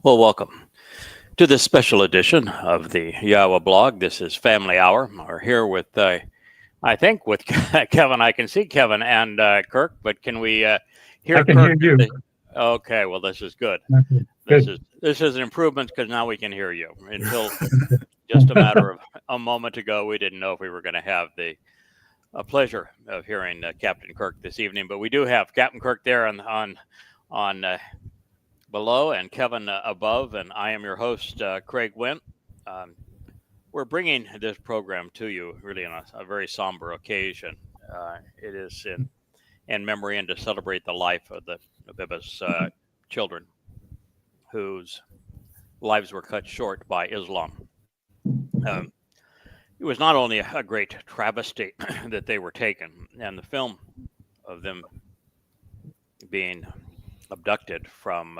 Well, welcome to this special edition of the YAHOWah blog. This is Family Hour. We're here with, I think, with Kevin. I can see Kevin and Kirk, but can we hear I can Kirk? hear you. Okay, well, this is good. Okay, good. This is an improvement because now we can hear you. Until just a matter of a moment ago, we didn't know if we were going to have the pleasure of hearing Captain Kirk this evening, but we do have Captain Kirk there on below and Kevin above, and I am your host, Craig Winn. We're bringing this program to you really on a very somber occasion. It is in memory and to celebrate the life of the Babel's children whose lives were cut short by Islam. It was not only a great travesty that they were taken, and the film of them being abducted from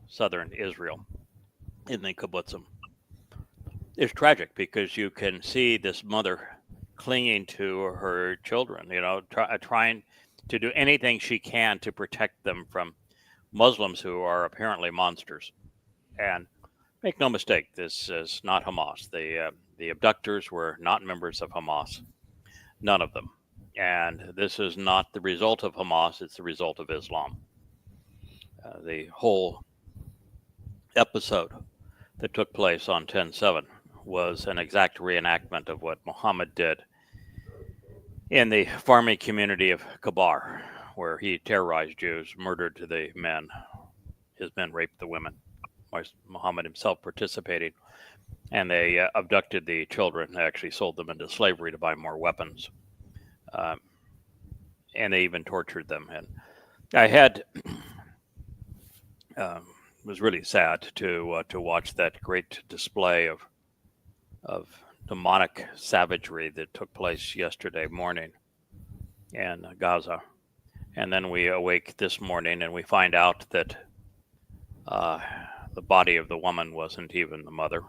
southern Israel in the kibbutzim is tragic because you can see this mother clinging to her children, trying to do anything she can to protect them from Muslims who are apparently monsters. And make no mistake, this is not Hamas. The abductors were not members of Hamas, none of them. And this is not the result of Hamas, it's the result of Islam. The whole episode that took place on 10/7 was an exact reenactment of what Muhammad did in the farming community of Qatsyr, where he terrorized Jews, murdered the men. His men raped the women, Muhammad himself participating. And they abducted the children. They actually sold them into slavery to buy more weapons. And they even tortured them. And I had was really sad to watch that great display of demonic savagery that took place yesterday morning in Gaza. And then we awake this morning and we find out that the body of the woman wasn't even the mother,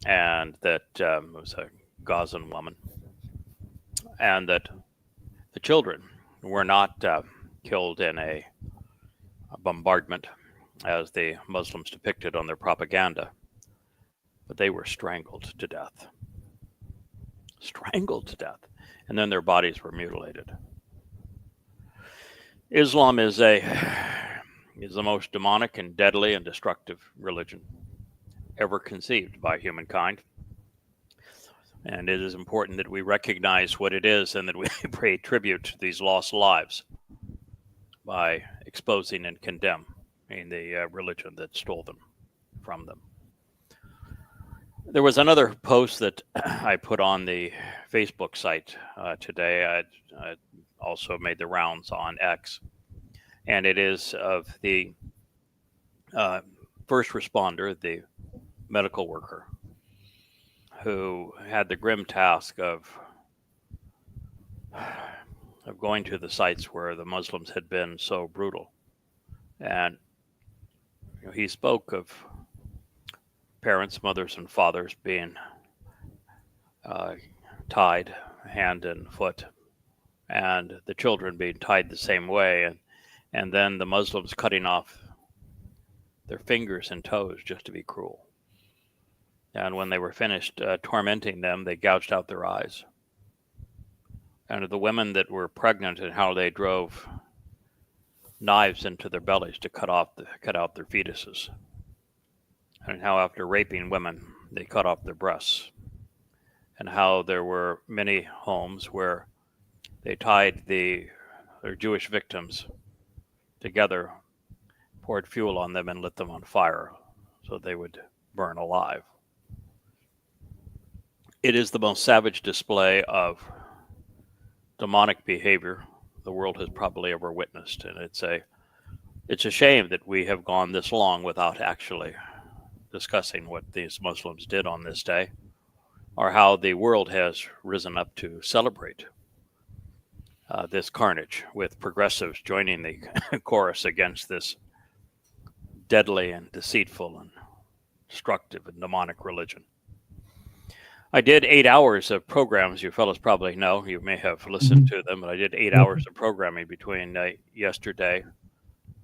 and that it was a Gazan woman, and that the children were not killed in a bombardment as the Muslims depicted on their propaganda, but they were strangled to death. Strangled to death. And then their bodies were mutilated. Islam is the most demonic and deadly and destructive religion ever conceived by humankind. And it is important that we recognize what it is and that we pay tribute to these lost lives by exposing and condemning the religion that stole them from them. There was another post that I put on the Facebook site today. I also made the rounds on X, and it is of the first responder, the medical worker, who had the grim task of going to the sites where the Muslims had been so brutal. And he spoke of parents, mothers, and fathers being tied hand and foot, and the children being tied the same way, and then the Muslims cutting off their fingers and toes just to be cruel. And when they were finished tormenting them, they gouged out their eyes. And the women that were pregnant, and how they drove knives into their bellies to cut out their fetuses. And how after raping women, they cut off their breasts. And how there were many homes where they tied their Jewish victims together, poured fuel on them, and lit them on fire so they would burn alive. It is the most savage display of demonic behavior the world has probably ever witnessed, and it's a shame that we have gone this long without actually discussing what these Muslims did on this day, or how the world has risen up to celebrate this carnage, with progressives joining the chorus against this deadly and deceitful and destructive and demonic religion. I did 8 hours of programs. You fellows probably know. You may have listened to them, but I did 8 hours of programming between yesterday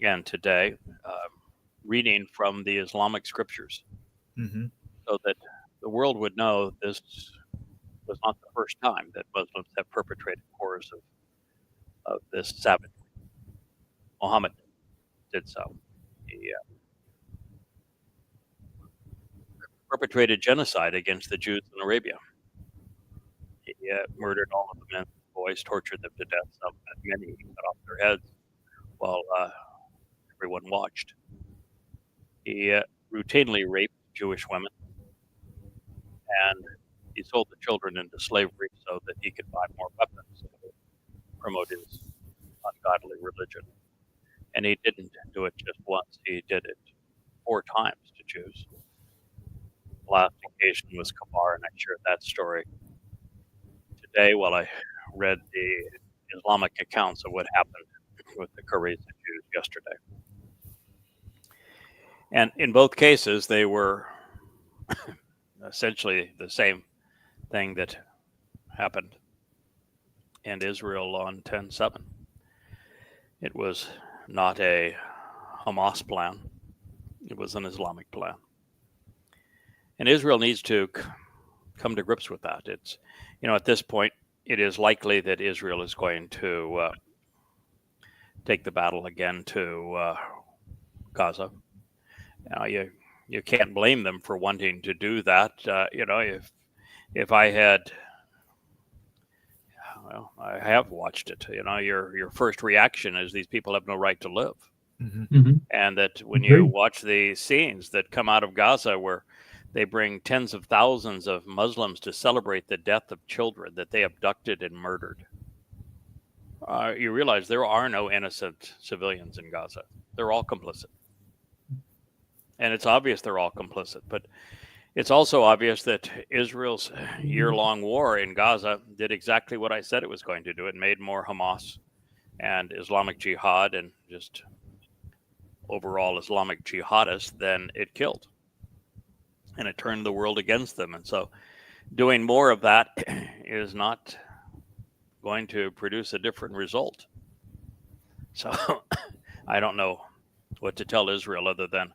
and today. reading from the Islamic scriptures, Mm-hmm. so that the world would know this was not the first time that Muslims have perpetrated horrors of this savagery. Muhammad did so. He perpetrated genocide against the Jews in Arabia. He murdered all of the men and boys, tortured them to death. Many he cut off their heads while everyone watched. He routinely raped Jewish women, and he sold the children into slavery so that he could buy more weapons to promote his ungodly religion. And he didn't do it just once, he did it 4 times to Jews. The last occasion was Qatsyr, and I shared that story today while I read the Islamic accounts of what happened with the Qatsyr Jews yesterday. And in both cases, they were essentially the same thing that happened in Israel on 10/7. It was not a Hamas plan. It was an Islamic plan. And Israel needs to come to grips with that. It's, at this point, it is likely that Israel is going to take the battle again to Gaza. Now, you can't blame them for wanting to do that. If I had, well, I have watched it. Your first reaction is these people have no right to live. Mm-hmm. And that when you watch the scenes that come out of Gaza where they bring tens of thousands of Muslims to celebrate the death of children that they abducted and murdered, you realize there are no innocent civilians in Gaza. They're all complicit. And it's obvious they're all complicit. But it's also obvious that Israel's year-long war in Gaza did exactly what I said it was going to do. It made more Hamas and Islamic Jihad and just overall Islamic jihadists than it killed. And it turned the world against them. And so doing more of that is not going to produce a different result. So I don't know what to tell Israel other than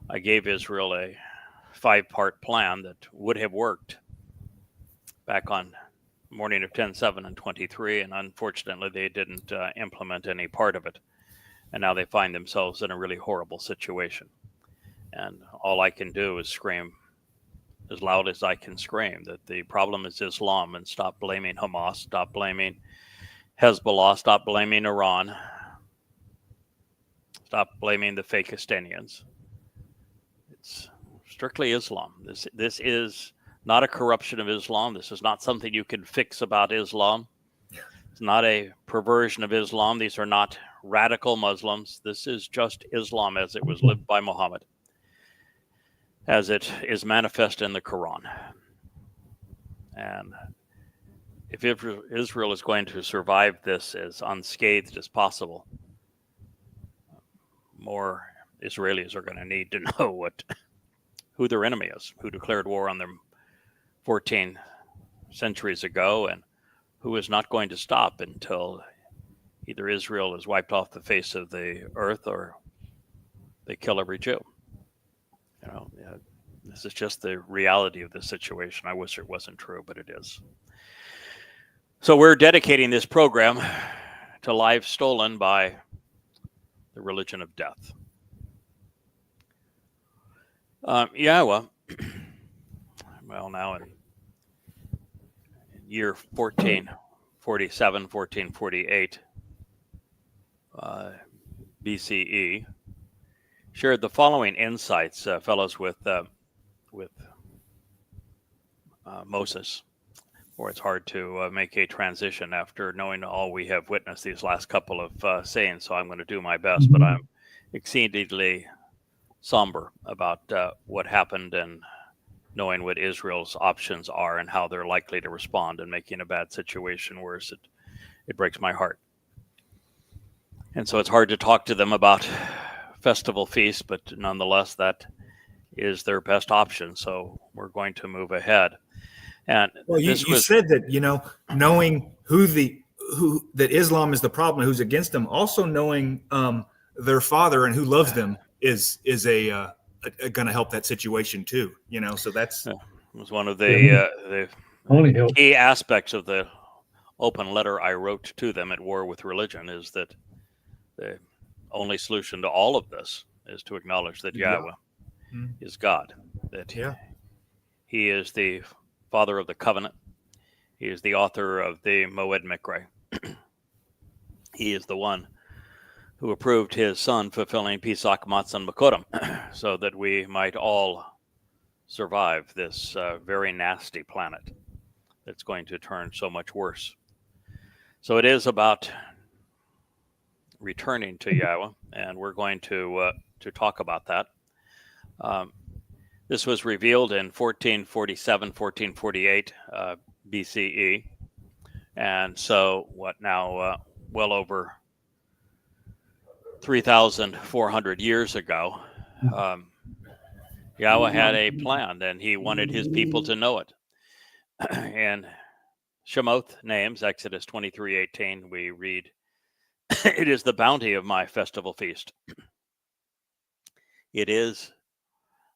I gave Israel a 5-part plan that would have worked back on morning of 10/7 and 23, and unfortunately they didn't implement any part of it. And now they find themselves in a really horrible situation. And all I can do is scream as loud as I can scream that the problem is Islam, and stop blaming Hamas, stop blaming Hezbollah, stop blaming Iran, stop blaming the Fakistanians. It's strictly Islam. This is not a corruption of Islam. This is not something you can fix about Islam. It's not a perversion of Islam. These are not radical Muslims. This is just Islam as it was lived by Muhammad, as it is manifest in the Quran. And if Israel is going to survive this as unscathed as possible, more Israelis are going to need to know who their enemy is, who declared war on them 14 centuries ago, and who is not going to stop until either Israel is wiped off the face of the earth or they kill every Jew. This is just the reality of the situation. I wish it wasn't true, but it is. So we're dedicating this program to lives stolen by the religion of death. YAHOWAH, well, now in year 1447, 1448 BCE, shared the following insights, fellows, with Moses. Or it's hard to make a transition after knowing all we have witnessed these last couple of sayings, so I'm going to do my best, but I'm exceedingly somber about what happened and knowing what Israel's options are and how they're likely to respond and making a bad situation worse. It breaks my heart. And so it's hard to talk to them about festival feasts, but nonetheless, that is their best option. So we're going to move ahead. And well, you said that, knowing that Islam is the problem, who's against them, also knowing their father and who loves them is going to help that situation too. So that's it was one of the key aspects of the open letter I wrote to them at War with Religion, is that the only solution to all of this is to acknowledge that Yahweh is God, that He is the Father of the covenant. He is the author of the Moed Mikre. He is the one who approved His Son fulfilling Pesach Matzon Makodim, so that we might all survive this very nasty planet that's going to turn so much worse. So it is about returning to Yahweh, and we're going to talk about that. This was revealed in 1447, 1448 BCE, and so well over 3,400 years ago, Yahweh had a plan, and He wanted His people to know it. And Shemoth names, Exodus 23:18, we read, "It is the bounty of my festival feast. It is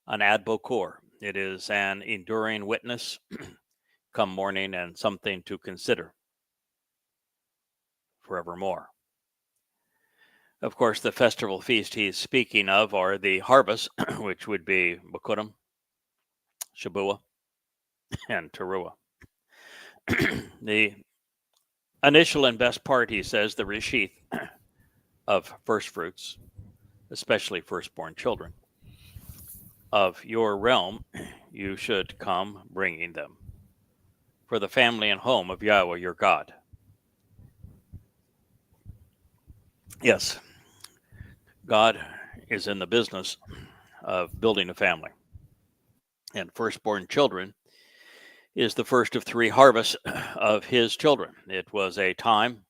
an ad bokor. It is an enduring witness come morning, and something to consider forevermore." Of course, the festival feast he's speaking of are the harvest, which would be Bakurim, Shabuah, and Towrah. The initial and best part, he says, the reshith of first fruits, especially firstborn children, of your realm, you should come bringing them, for the family and home of Yahweh your God. Yes, God is in the business of building a family, and firstborn children is the first of three harvests of His children. It was a time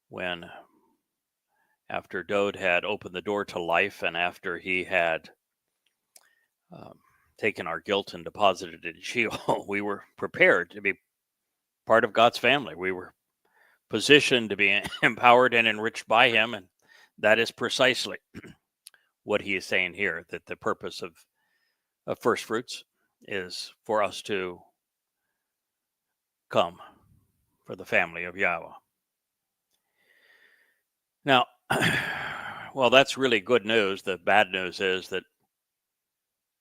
when, after Dode had opened the door to life, and after he had taken our guilt and deposited it in Sheol, we were prepared to be part of God's family. We were positioned to be empowered and enriched by Him, and that is precisely what He is saying here, that the purpose of first fruits is for us to come for the family of Yahweh. Now, well, that's really good news. The bad news is that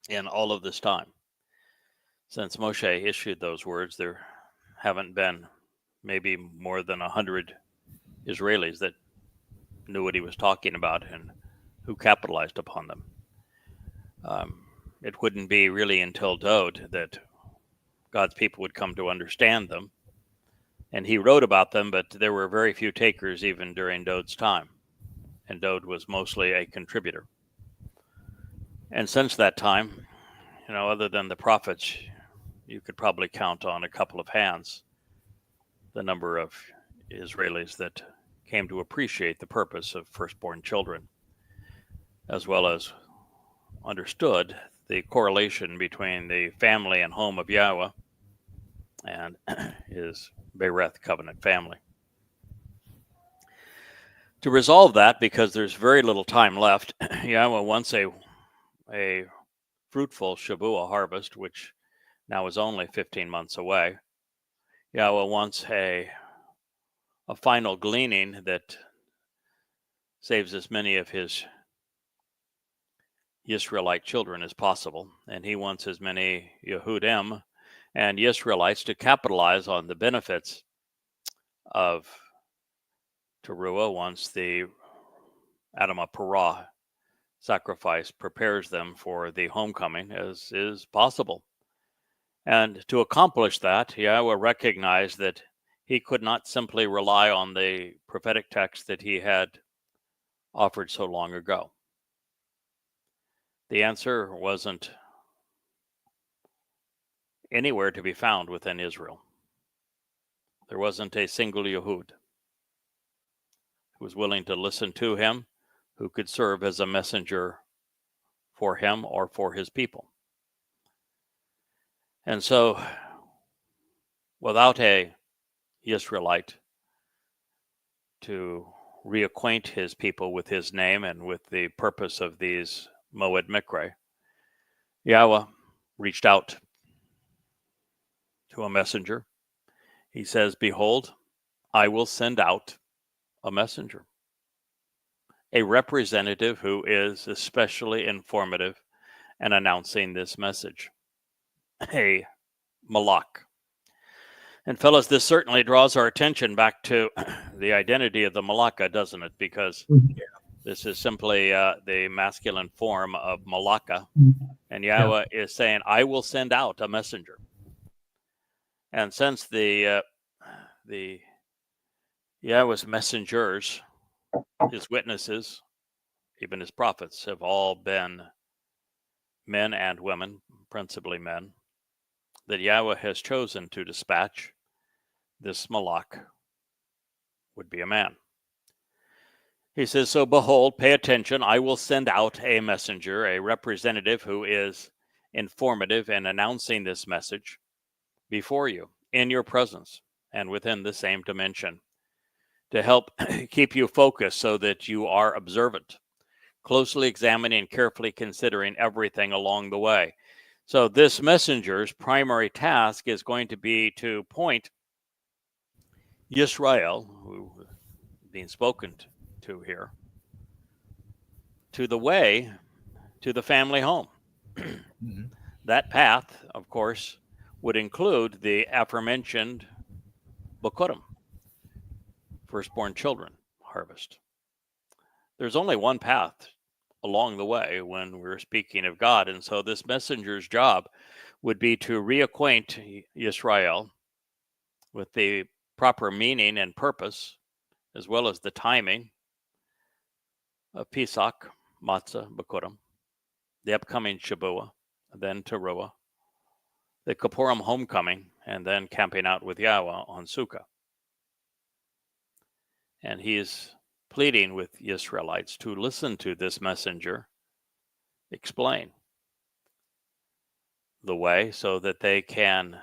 in all of this time, since Moshe issued those words, there haven't been maybe more than 100 Israelis that knew what he was talking about and who capitalized upon them. It wouldn't be really until Dode that God's people would come to understand them. And he wrote about them, but there were very few takers even during Dode's time. And Dode was mostly a contributor. And since that time, other than the prophets, you could probably count on a couple of hands the number of Israelis that came to appreciate the purpose of firstborn children, as well as understood the correlation between the family and home of Yahweh and His Bereth covenant family. To resolve that, because there's very little time left, Yahweh wants a fruitful Shabuah harvest, which now is only 15 months away. Yahweh wants a final gleaning that saves as many of His Israelite children as possible, and He wants as many Yehudim and Israelites to capitalize on the benefits of Teruah once the Adamah Parah sacrifice prepares them for the homecoming as is possible. And to accomplish that, Yahweh recognized that He could not simply rely on the prophetic text that He had offered so long ago. The answer wasn't anywhere to be found within Israel. There wasn't a single Yehud who was willing to listen to Him, who could serve as a messenger for Him or for His people. And so, without a Israelite to reacquaint his people with his name and with the purpose of these Moed Mikre, Yahweh reached out to a messenger. He says, "Behold, I will send out a messenger, a representative who is especially informative and announcing this message, a malach." And fellas, this certainly draws our attention back to the identity of the malaka, doesn't it? Because this is simply the masculine form of malaka. And Yahweh is saying, I will send out a messenger. And since the Yahweh's messengers, his witnesses, even his prophets, have all been men and women, principally men, that Yahweh has chosen to dispatch, this malach would be a man. He says, so behold, pay attention, I will send out a messenger, a representative who is informative and announcing this message before you, in your presence, and within the same dimension, to help keep you focused so that you are observant, closely examining and carefully considering everything along the way. So this messenger's primary task is going to be to point Yisrael, who is being spoken to here, to the way to the family home. Mhm. That path, of course, would include the aforementioned Bokurim, firstborn children harvest. There's only one path along the way when we're speaking of God, and so this messenger's job would be to reacquaint Yisrael with the proper meaning and purpose, as well as the timing of Pesach, Matzah, Bokurim, the upcoming Shabbat, then Towrah, the Kippurim homecoming, and then camping out with Yahweh on Sukkah. And he is pleading with the Israelites to listen to this messenger explain the way so that they can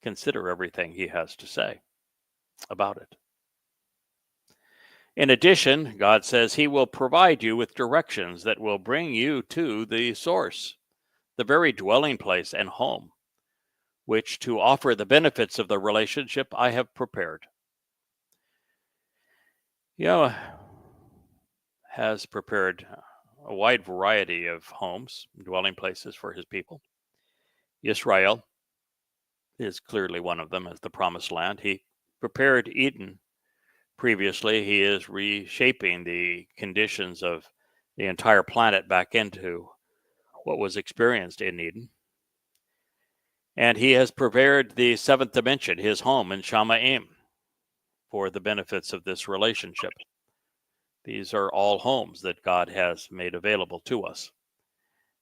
consider everything he has to say about it. In addition, God says he will provide you with directions that will bring you to the source, the very dwelling place and home, which to offer the benefits of the relationship I have prepared. Yahweh has prepared a wide variety of homes, dwelling places for his people. Israel is clearly one of them as the promised land. He prepared Eden previously. He is reshaping the conditions of the entire planet back into what was experienced in Eden. And he has prepared the seventh dimension, his home in Shamaim, for the benefits of this relationship. These are all homes that God has made available to us.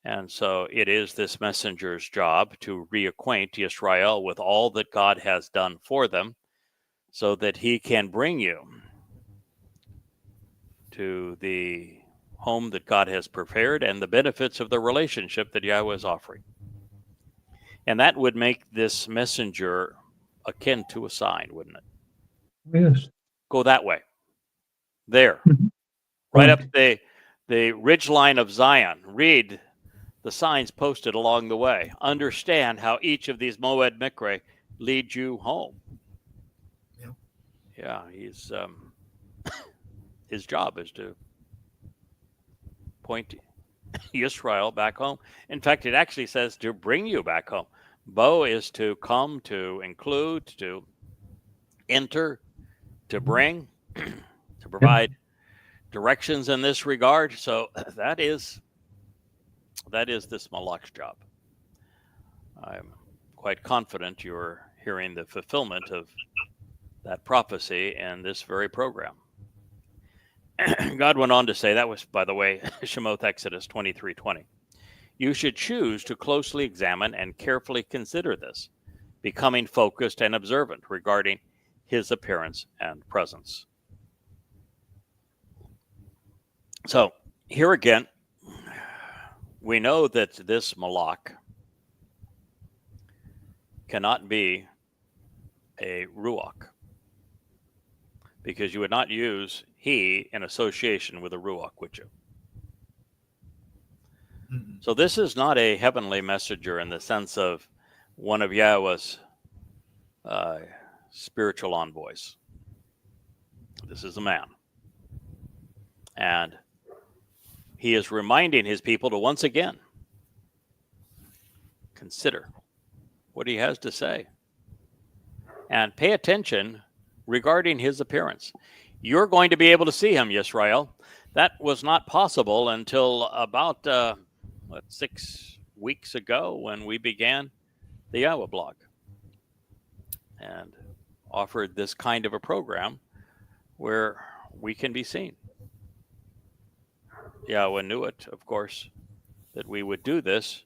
And so it is this messenger's job to reacquaint Israel with all that God has done for them so that he can bring you to the home that God has prepared and the benefits of the relationship that Yahweh is offering. And that would make this messenger akin to a sign, wouldn't it? Yes. Go that way. There. Mhm. Right Right. up the ridge line of Zion. Read the signs posted along the way. Understand how each of these Moed Mikre lead you home. Yeah. Yeah, he's his job is to point Israel back home. In fact, it actually says to bring you back home. Bo is to come, to include, to enter, to bring, to provide directions in this regard. So that is this malach's job. I'm quite confident you're hearing the fulfillment of that prophecy in this very program. God went on to say, that was, by the way, Shemoth Exodus 23:20. You should choose to closely examine and carefully consider this, becoming focused and observant regarding his appearance and presence. So here again, we know that this malach cannot be a ruach. because you would not use he in association with a ruach, would you? Mhm. So this is not a heavenly messenger in the sense of one of Yahweh's spiritual envoys. This is a man. And he is reminding his people to once again consider what he has to say and pay attention regarding his appearance. You're going to be able to see him, Yisrael. That was not possible until about 6 weeks ago when we began the YAHOWAH blog and offered this kind of a program where we can be seen. Yahweh knew it, of course, that we would do this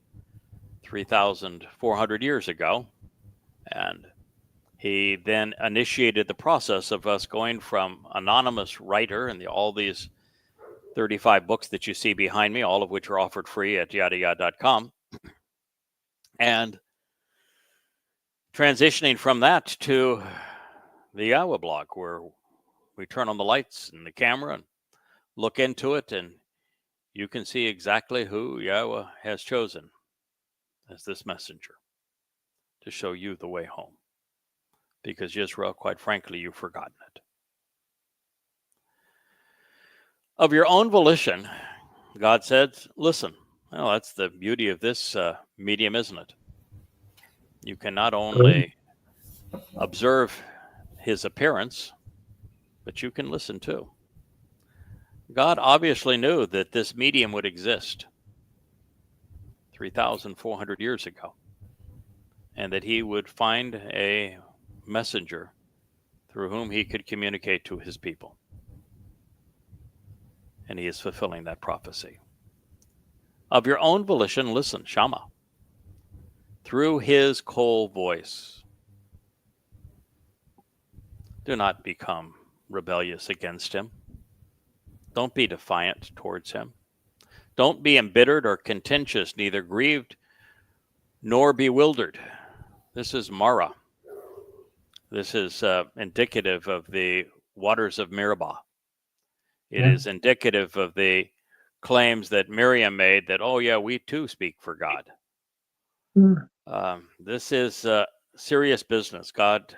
3,400 years ago, and he then initiated the process of us going from anonymous writer and all these 35 books that you see behind me, all of which are offered free at yadayah.com, and transitioning from that to the YAHOWAH blog, where we turn on the lights and the camera and look into it, and you can see exactly who Yahweh has chosen as this messenger to show you the way home. Because Israel, quite frankly, you've forgotten it. Of your own volition, God said, listen. Well, that's the beauty of this medium, isn't it? You can not only observe his appearance, but you can listen too. God obviously knew that this medium would exist 3,400 years ago, and that he would find a messenger through whom he could communicate to his people. And he is fulfilling that prophecy. Of your own volition, listen, Shama, through his cold voice. Do not become rebellious against him. Don't be defiant towards him. Don't be embittered or contentious, neither grieved nor bewildered. This is Mara. This is indicative of the waters of Meribah. It is indicative of the claims that Miriam made that, oh yeah, we too speak for God. This is serious business. God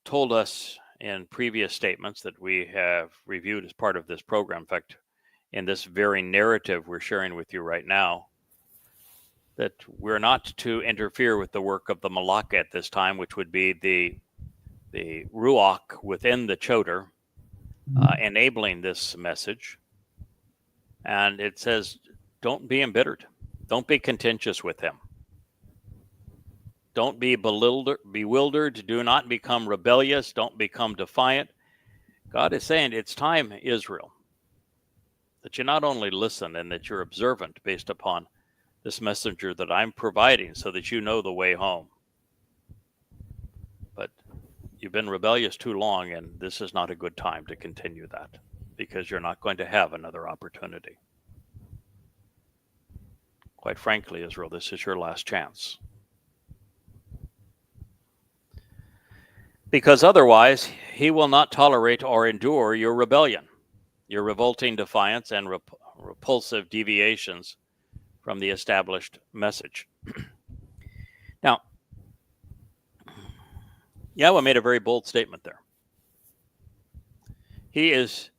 told us in previous statements that we have reviewed as part of this program, in fact, in this very narrative we're sharing with you right now, that we're not to interfere with the work of the Malak at this time, which would be the Ruach within the Choder, enabling this message. And it says, don't be embittered. Don't be contentious with him. Don't be bewildered. Do not become rebellious. Don't become defiant. God is saying it's time, Israel, that you not only listen and that you're observant based upon this messenger that I'm providing so that you know the way home. But you've been rebellious too long, and this is not a good time to continue that because you're not going to have another opportunity. Quite frankly, Israel, this is your last chance. Because otherwise, he will not tolerate or endure your rebellion, your revolting defiance and repulsive deviations from the established message. Now, Yahweh made a very bold statement there. He is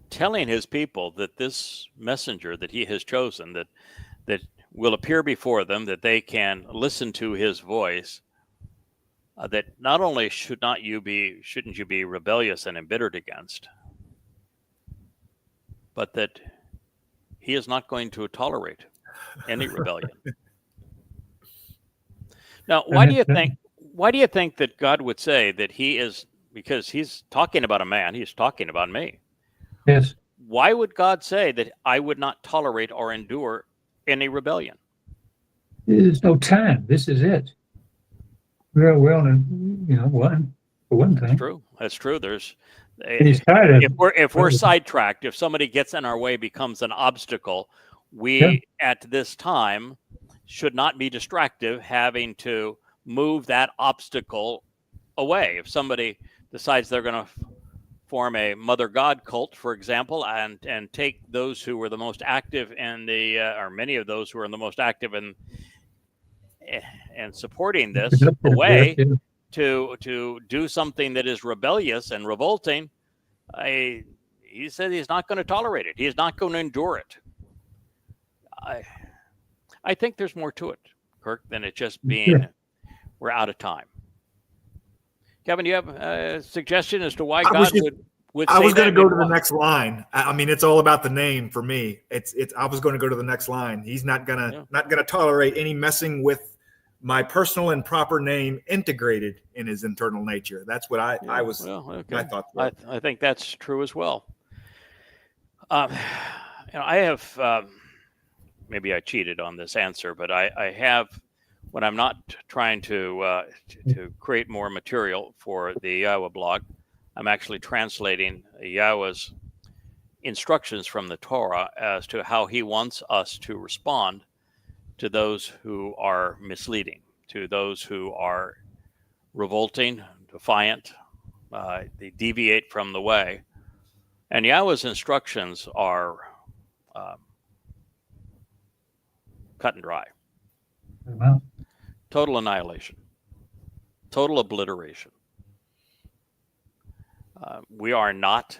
telling his people that this messenger that he has chosen, that will appear before them, that they can listen to his voice, that not only shouldn't you be rebellious and embittered against, but that he is not going to tolerate any rebellion. Now, why do you think that God would say that he is, because he's talking about a man, he's talking about me. Yes. Why would God say that I would not tolerate or endure any rebellion? There's no time. This is it. We're on a, one for one thing. That's true. There's He's tired of if we're sidetracked, if somebody gets in our way, becomes an obstacle, we at this time should not be distracted, having to move that obstacle away. If somebody decides they're going to form a mother god cult, for example, and take those who were the most active in the, or many of those who were the most active in and supporting this away to do something that is rebellious and revolting, he said he's not going to tolerate it. He's not going to endure it. I think there's more to it, Kirk, than it just being we're out of time. Kevin, do you have a suggestion as to why God would say I was going to go to the why? next line. I mean, it's all about the name for me. I was going to go to the next line. He's not going to tolerate any messing with my personal and proper name integrated in his internal nature. That's what I was. Well, okay. My thought. I think that's true as well. I have maybe I cheated on this answer, but I have, when I'm not trying to create more material for the YAHOWAH blog, I'm actually translating Yahweh's instructions from the Torah as to how he wants us to respond to those who are misleading, to those who are revolting, defiant, they deviate from the way. And Yahweh's instructions are cut and dry. Wow. Total annihilation, total obliteration. We are not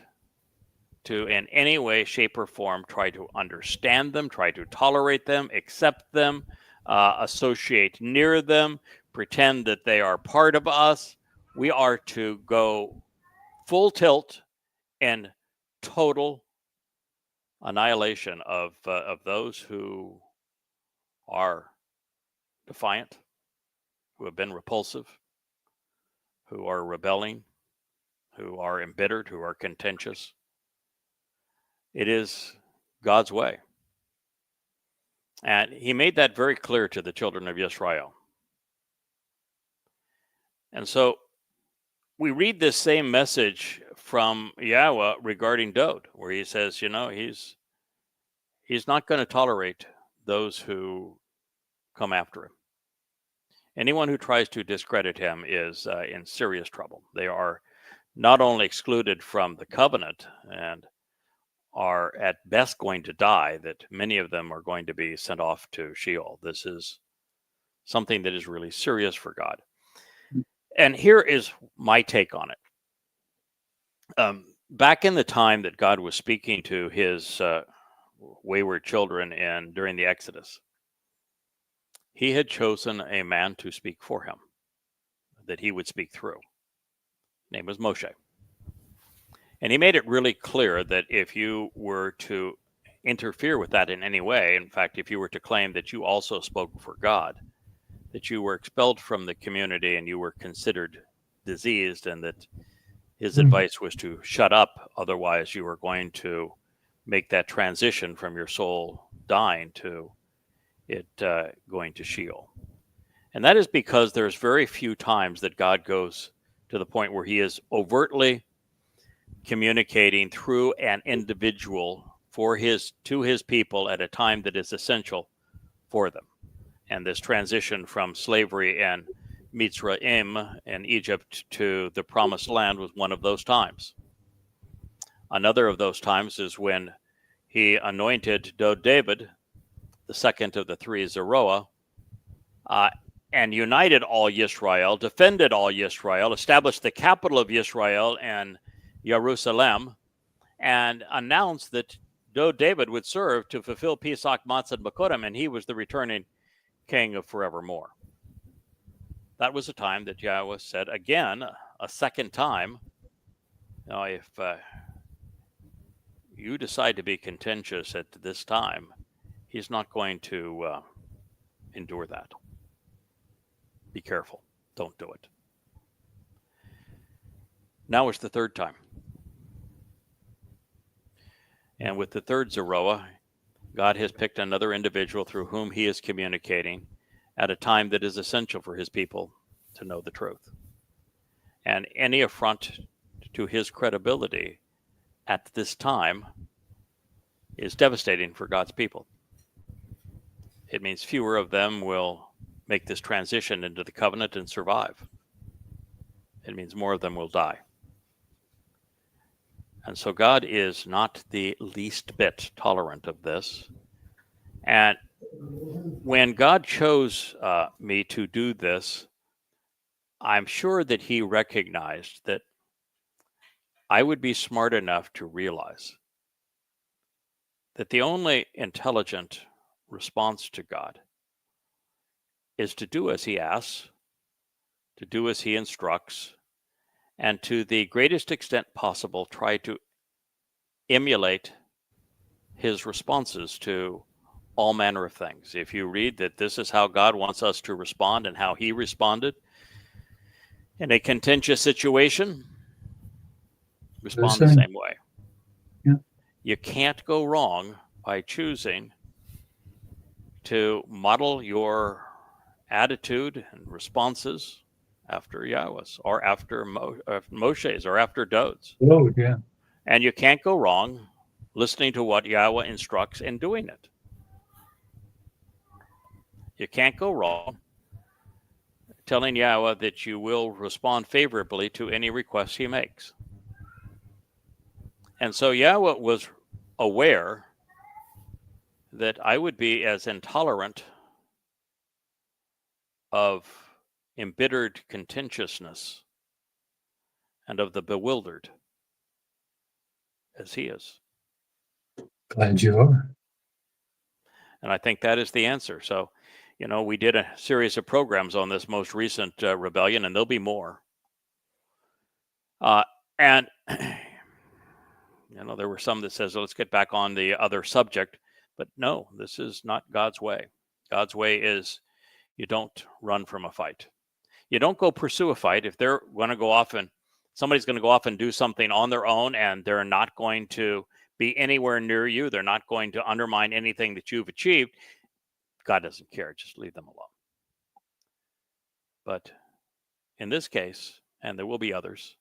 to in any way, shape, or form try to understand them, try to tolerate them, accept them, associate near them, pretend that they are part of us. We are to go full tilt and total annihilation of those who are defiant, who have been repulsive, who are rebelling, who are embittered, who are contentious. It is God's way. And he made that very clear to the children of Israel. And so we read this same message from Yahweh regarding Dod, where he says, he's not going to tolerate those who come after him. Anyone who tries to discredit him is in serious trouble. They are not only excluded from the covenant and are at best going to die, that many of them are going to be sent off to Sheol. This is something that is really serious for God. And here is my take on it. Back in the time that God was speaking to his wayward children and during the Exodus, he had chosen a man to speak for him, that he would speak through. His name was Moshe. And he made it really clear that if you were to interfere with that in any way, in fact, if you were to claim that you also spoke for God, that you were expelled from the community and you were considered diseased, and that his advice was to shut up, otherwise you were going to make that transition from your soul dying to it going to Sheol. And that is because there's very few times that God goes to the point where he is overtly communicating through an individual to his people at a time that is essential for them. And this transition from slavery and Mitzrayim and Egypt to the promised land was one of those times. Another of those times is when he anointed David, the second of the three Zeroah, and united all Yisrael, defended all Yisrael, established the capital of Yisrael and Jerusalem, and announced that David would serve to fulfill Pesach, Matzah, and Bakurim, and he was the returning king of forevermore. That was a time that Yahweh said again, a second time, if you decide to be contentious at this time, he's not going to endure that. Be careful. Don't do it. Now it's the third time. And with the third Zeroah, God has picked another individual through whom he is communicating at a time that is essential for his people to know the truth. And any affront to his credibility at this time is devastating for God's people. It means fewer of them will make this transition into the covenant and survive. It means more of them will die. And so God is not the least bit tolerant of this. And when God chose me to do this, I'm sure that he recognized that I would be smart enough to realize that the only intelligent response to God is to do as he asks, to do as he instructs, and to the greatest extent possible, try to emulate his responses to all manner of things. If you read that this is how God wants us to respond and how he responded in a contentious situation, respond the same way. Yeah. You can't go wrong by choosing to model your attitude and responses after Yahweh's or after Moshe's or after Dod's. Oh, yeah. And you can't go wrong listening to what Yahweh instructs and doing it. You can't go wrong telling Yahweh that you will respond favorably to any request he makes. And so Yahweh was aware that I would be as intolerant of embittered contentiousness and of the bewildered as he is. Glad you are. And I think that is the answer. So, we did a series of programs on this most recent rebellion, and there'll be more. And, there were some that says, let's get back on the other subject. But no, this is not God's way. God's way is you don't run from a fight. You don't go pursue a fight. If they're going to go off and somebody's going to go off and do something on their own and they're not going to be anywhere near you, they're not going to undermine anything that you've achieved, God doesn't care. Just leave them alone. But in this case, and there will be others,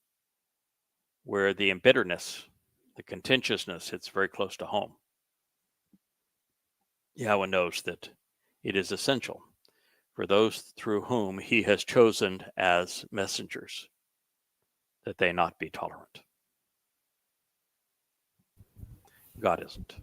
where the embitterness, the contentiousness hits very close to home, Yahweh knows that it is essential for those through whom he has chosen as messengers that they not be tolerant. God isn't.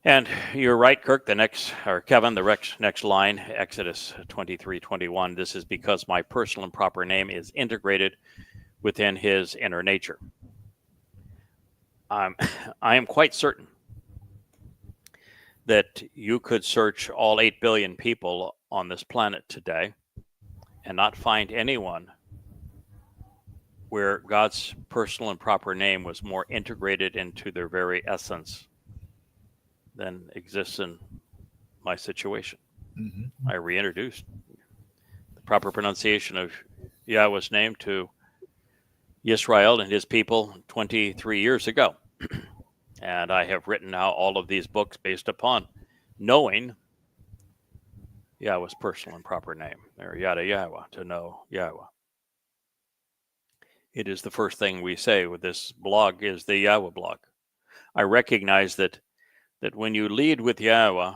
And you're right, Kirk, Kevin, the next line, Exodus 23:21, this is because my personal and proper name is integrated within his inner nature. I am quite certain that you could search all 8 billion people on this planet today and not find anyone where God's personal and proper name was more integrated into their very essence than exists in my situation. Mm-hmm. I reintroduced the proper pronunciation of Yahweh's name to Israel and his people 23 years ago. And I have written now all of these books based upon knowing Yahweh's personal and proper name, or Yada Yahowah, to know Yahweh. It is the first thing we say with this blog is the Yahweh blog. I recognize that when you lead with Yahweh,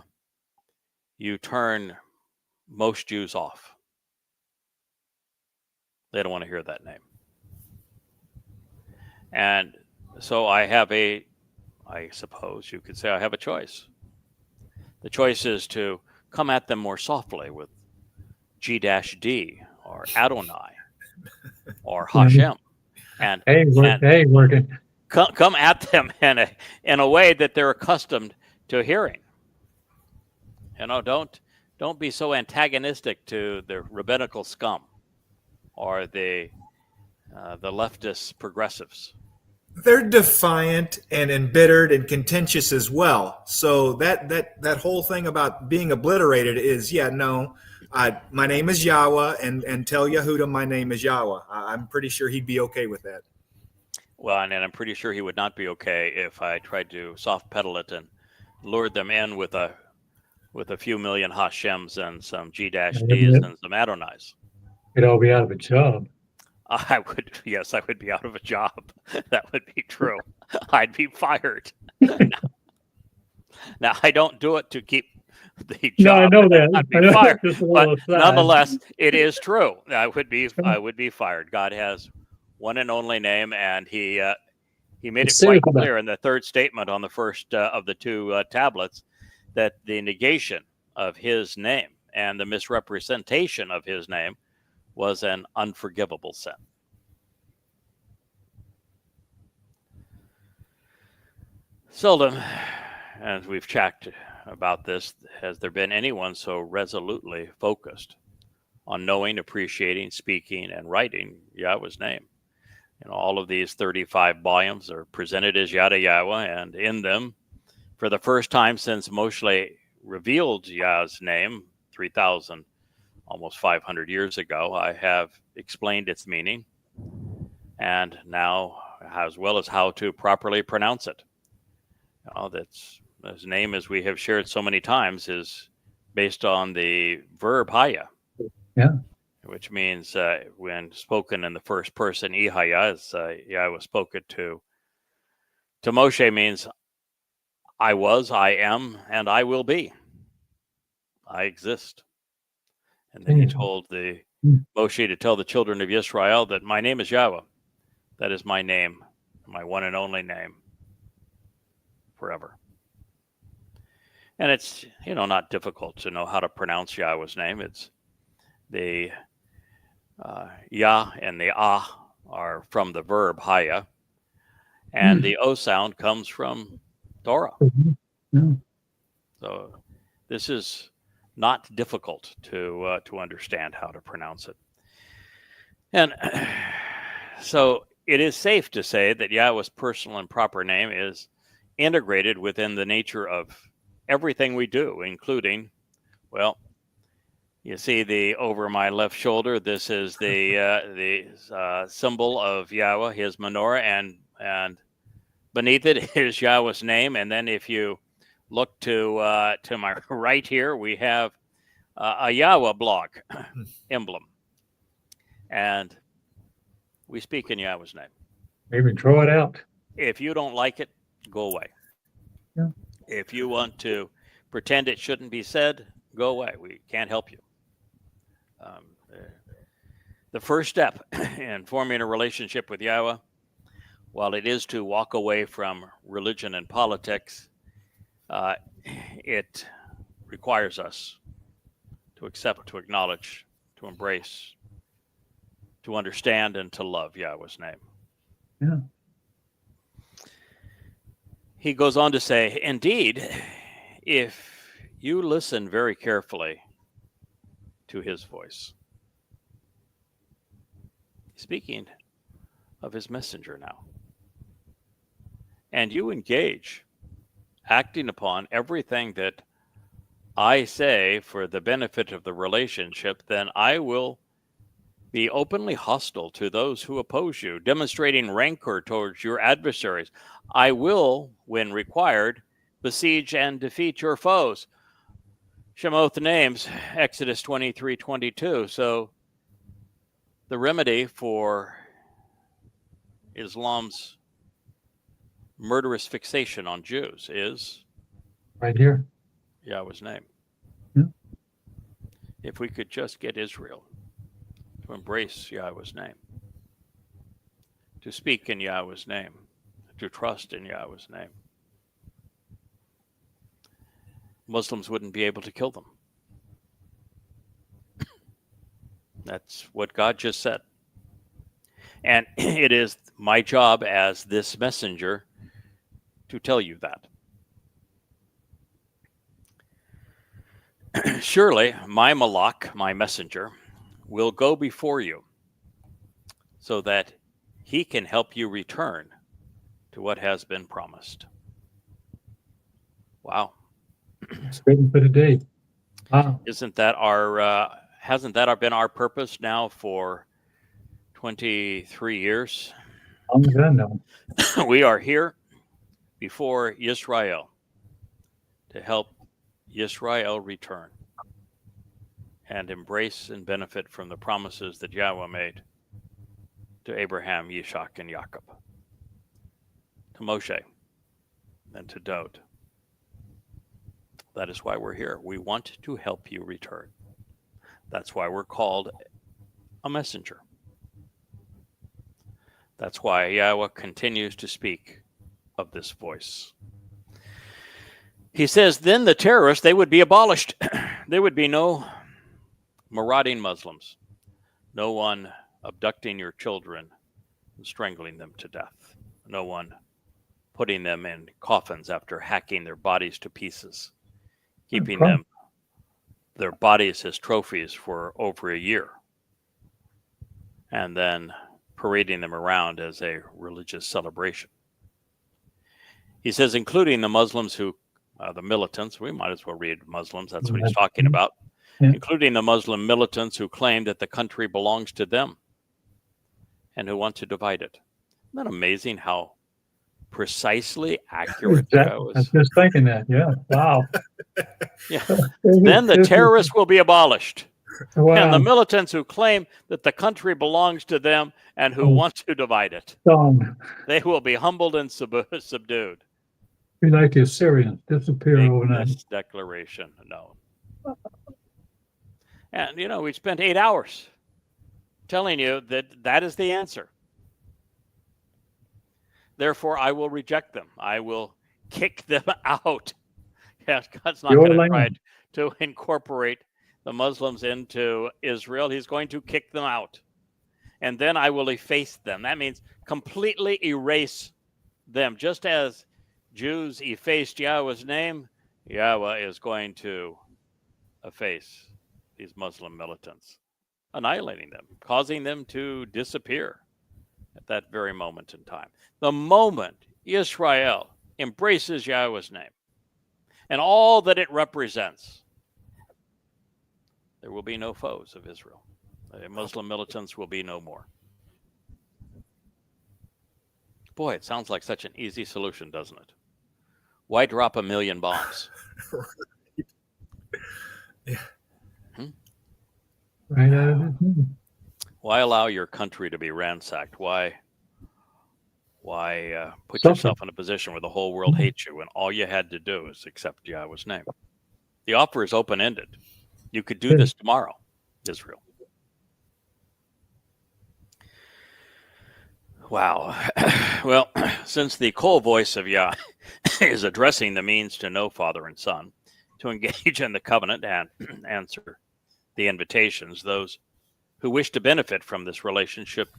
you turn most Jews off. They don't want to hear that name. And so I suppose you could say I have a choice. The choice is to come at them more softly with G-D or Adonai or Hashem. And working. Come at them in a way that they're accustomed to hearing. Don't be so antagonistic to the rabbinical scum or the leftist progressives. They're defiant and embittered and contentious as well. So that whole thing about being obliterated is, my name is Yahweh, and tell Yehuda my name is Yahweh. I'm pretty sure he'd be okay with that. Well, and I'm pretty sure he would not be okay if I tried to soft pedal it and lured them in with a few million Hashems and some G-Ds and some Adonais. You'd all be out of a job. I would be out of a job. That would be true. I'd be fired. Now, I don't do it to keep the job. No, I know that. I'd be fired. But nonetheless, it is true. I would be fired. God has one and only name, and he made it It's quite Shabbat. clear in the third statement on the first of the two tablets that the negation of his name and the misrepresentation of his name was an unforgivable sin. Seldom, as we've chatted about this, has there been anyone so resolutely focused on knowing, appreciating, speaking, and writing Yahweh's name. All of these 35 volumes are presented as Yada Yahowah, and in them, for the first time since Moshe revealed Yah's name 3,000, almost 500 years ago, I have explained its meaning, and now as well as how to properly pronounce it. That's his name, as we have shared so many times, is based on the verb haya, which means when spoken in the first person, ihaya, as Yahweh spoke it to Moshe, means I was, I am, and I will be. I exist. And then he told the Moshe to tell the children of Israel that my name is Yahweh. That is my name, my one and only name, forever. And it's, not difficult to know how to pronounce Yahweh's name. It's the Yah and the Ah are from the verb haya, and the O sound comes from Torah. So this is not difficult to understand how to pronounce it. And so it is safe to say that Yahweh's personal and proper name is integrated within the nature of everything we do, including, well, you see over my left shoulder, this is the symbol of Yahweh, his menorah, and beneath it is Yahweh's name. And then if you look to my right here, we have a Yahweh block emblem, and we speak in Yahweh's name. Maybe draw it out. If you don't like it, go away. Yeah. If you want to pretend it shouldn't be said, go away. We can't help you. The first step in forming a relationship with Yahweh, while it is to walk away from religion and politics, it requires us to accept, to acknowledge, to embrace, to understand, and to love Yahweh's name. Yeah. He goes on to say, indeed, if you listen very carefully to his voice, speaking of his messenger now, and you engage, acting upon everything that I say for the benefit of the relationship, then I will be openly hostile to those who oppose you, demonstrating rancor towards your adversaries. I will, when required, besiege and defeat your foes. Shemoth names, Exodus 23:22. So the remedy for Islam's murderous fixation on Jews is right here, Yahweh's name. Yeah. If we could just get Israel to embrace Yahweh's name, to speak in Yahweh's name, to trust in Yahweh's name, Muslims wouldn't be able to kill them. That's what God just said. And it is my job as this messenger to tell you that. Surely my Malak, my messenger, will go before you so that he can help you return to what has been promised. Wow. It's written for today. Wow. Isn't that hasn't that been our purpose now for 23 years? Long as I know. We are here before Israel to help Israel return and embrace and benefit from the promises that Yahweh made to Abraham, Yishak, and Jacob, to Moshe, and to Dod. That is why we're here. We want to help you return. That's why we're called a messenger. That's why Yahweh continues to speak of this voice. He says, then the terrorists, they would be abolished. There would be no marauding Muslims, no one abducting your children and strangling them to death, no one putting them in coffins after hacking their bodies to pieces, keeping their bodies as trophies for over a year, and then parading them around as a religious celebration. He says, including the Muslims who, the militants, we might as well read Muslims, that's what he's talking about, including the Muslim militants who claim that the country belongs to them and who want to divide it. Isn't that amazing how precisely accurate that was? I was just thinking that, yeah. Wow. Yeah. Then the terrorists will be abolished. Wow. And the militants who claim that the country belongs to them and who want to divide it, they will be humbled and subdued. Be like the Assyrians, disappear overnight. This declaration, no. And, we spent 8 hours telling you that that is the answer. Therefore, I will reject them. I will kick them out. Yes, God's not going to try to incorporate the Muslims into Israel. He's going to kick them out. And then I will efface them. That means completely erase them. Just as Jews effaced Yahweh's name, Yahweh is going to efface these Muslim militants, annihilating them, causing them to disappear at that very moment in time. The moment Israel embraces Yahweh's name and all that it represents, there will be no foes of Israel. The Muslim militants will be no more. Boy, it sounds like such an easy solution, doesn't it? Why drop 1 million bombs? Yeah. Right out of it. Why allow your country to be ransacked? Why put yourself in a position where the whole world hates you when all you had to do is accept Yahweh's name? The offer is open-ended. You could do this tomorrow, Israel. Wow. Well, since the cold voice of Yah is addressing the means to know Father and Son, to engage in the covenant and answer the invitations, those who wish to benefit from this relationship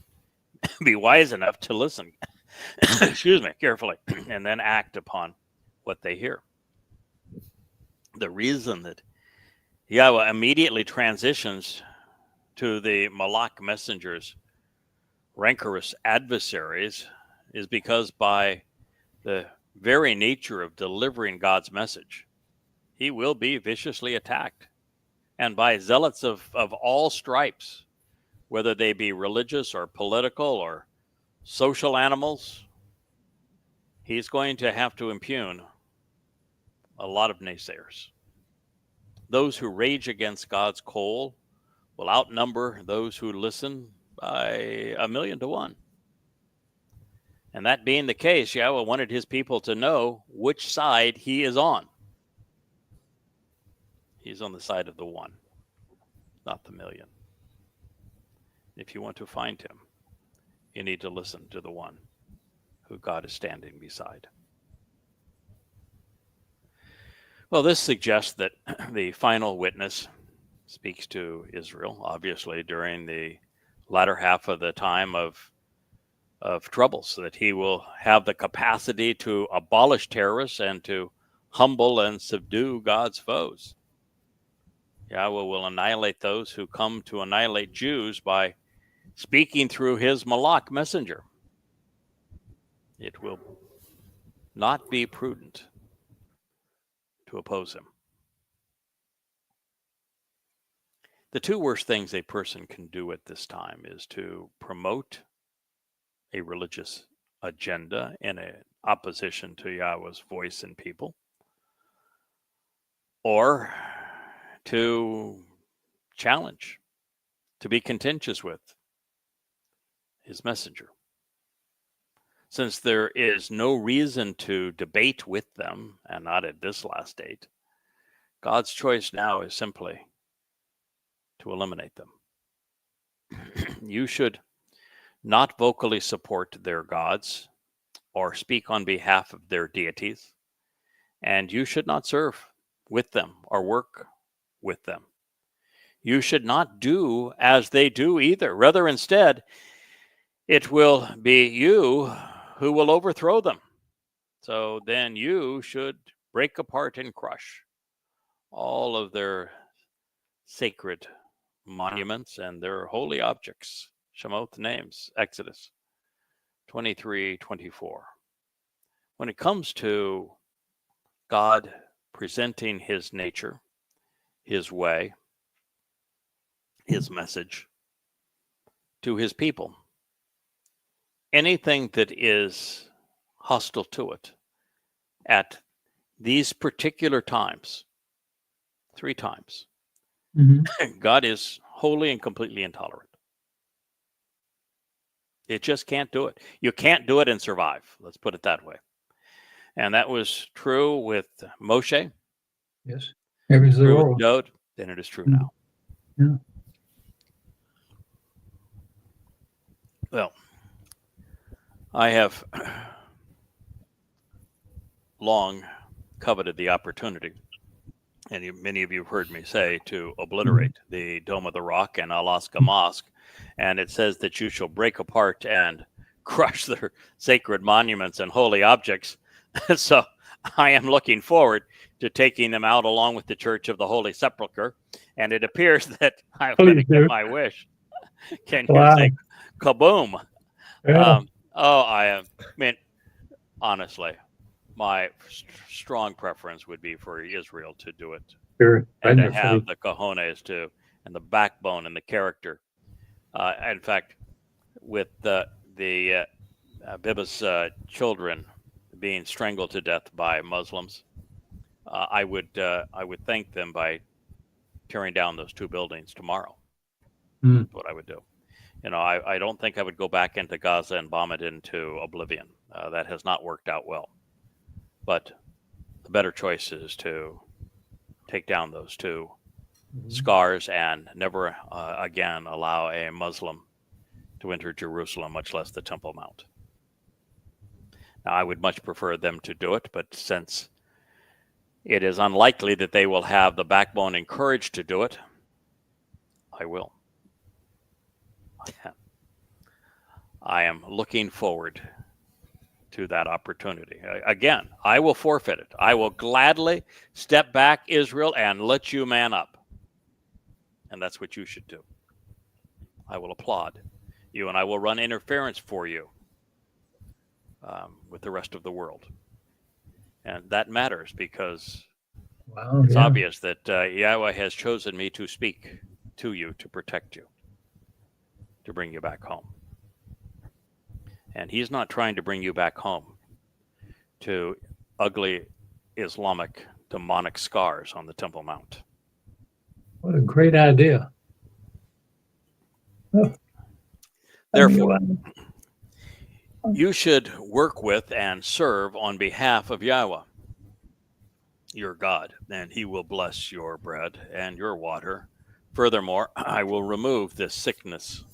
be wise enough to listen, carefully, and then act upon what they hear. The reason that Yahweh immediately transitions to the Malach messengers, rancorous adversaries, is because by the very nature of delivering God's message, he will be viciously attacked. And by zealots of all stripes, whether they be religious or political or social animals, he's going to have to impugn a lot of naysayers. Those who rage against God's call will outnumber those who listen by 1,000,000 to 1. And that being the case, Yahweh wanted his people to know which side he is on. He's on the side of the one, not the million. If you want to find him, you need to listen to the one who God is standing beside. Well, this suggests that the final witness speaks to Israel, obviously, during the latter half of the time of trouble, so that he will have the capacity to abolish terrorists and to humble and subdue God's foes. Yahweh will annihilate those who come to annihilate Jews by speaking through his Malach messenger. It will not be prudent to oppose him. The two worst things a person can do at this time is to promote a religious agenda in opposition to Yahweh's voice and people, or to challenge, to be contentious with his messenger. Since there is no reason to debate with them, and not at this last date, God's choice now is simply to eliminate them. You should not vocally support their gods or speak on behalf of their deities, and you should not serve with them or work with them. You should not do as they do either. Rather, instead, it will be you who will overthrow them. So then you should break apart and crush all of their sacred monuments and their holy objects. Shemoth names, Exodus 23:24. When it comes to God presenting his nature, his way, his message to his people, anything that is hostile to it at these particular times, 3 times, God is wholly and completely intolerant. It just can't do it. You can't do it and survive. Let's put it that way. And that was true with Moshe. Yes. True with Dode, and it is true now. Yeah. Well, I have long coveted the opportunity, and many of you have heard me say, to obliterate the Dome of the Rock and Alaska Mosque. And it says that you shall break apart and crush their sacred monuments and holy objects. So I am looking forward to taking them out along with the Church of the Holy Sepulchre. And it appears that I'm going to get my wish. Can you say kaboom? Yeah. I mean, honestly, my strong preference would be for Israel to do it. Sure. And to have the cojones to, and the backbone and the character. In fact, with the Biba's children being strangled to death by Muslims, I would thank them by tearing down those 2 buildings tomorrow. That's what I would do. You know, I don't think I would go back into Gaza and bomb it into oblivion. That has not worked out well. But the better choice is to take down those 2 scars and never again allow a Muslim to enter Jerusalem, much less the Temple Mount. Now, I would much prefer them to do it, but since it is unlikely that they will have the backbone and courage to do it, I will. I am looking forward to that opportunity. Again, I will forfeit it. I will gladly step back, Israel, and let you man up. And that's what you should do. I will applaud you, and I will run interference for you with the rest of the world. And that matters because it's obvious that Yahweh has chosen me to speak to you, to protect you, to bring you back home. And he's not trying to bring you back home to ugly Islamic demonic scars on the Temple Mount. What a great idea. Oh. Therefore, you should work with and serve on behalf of Yahweh, your God, and he will bless your bread and your water. Furthermore, I will remove this sickness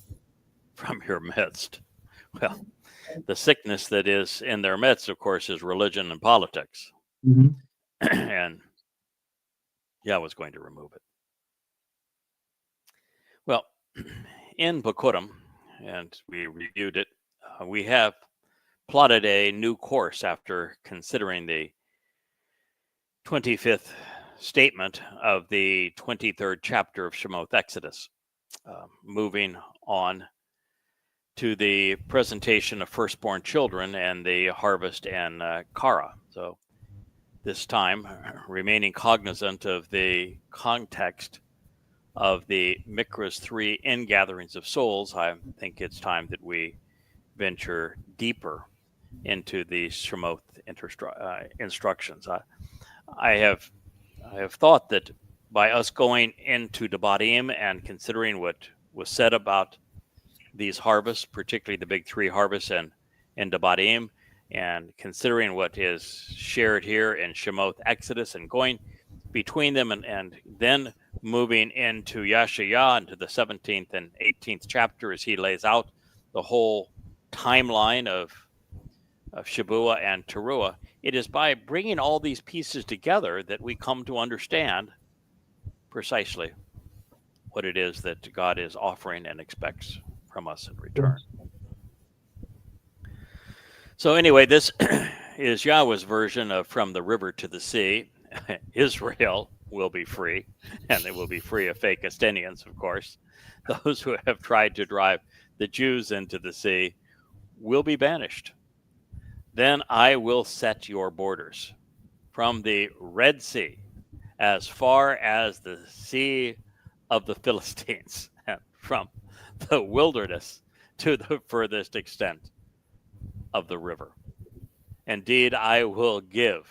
from your midst. Well, the sickness that is in their midst, of course, is religion and politics. And Yahweh's going to remove it. Well, in Bakurim, and we reviewed it, we have plotted a new course after considering the 25th statement of the 23rd chapter of Shemoth Exodus, moving on to the presentation of firstborn children and the harvest and kara. So this time, remaining cognizant of the context of the Mikras 3 ingatherings of souls, I think it's time that we venture deeper into the Shemoth instructions. I have thought that by us going into Debadim and considering what was said about these harvests, particularly the big 3 harvests in Debadim, and considering what is shared here in Shemoth Exodus and going between them and then moving into Yashayah into the 17th and 18th chapter as he lays out the whole timeline of Shabbat and Towrah, it is by bringing all these pieces together that we come to understand precisely what it is that God is offering and expects from us in return. So anyway, this is Yahweh's version of From the River to the Sea. Israel will be free, and they will be free of fake Estinians, of course. Those who have tried to drive the Jews into the sea will be banished. Then I will set your borders from the Red Sea as far as the Sea of the Philistines, and from the wilderness to the furthest extent of the river. Indeed, I will give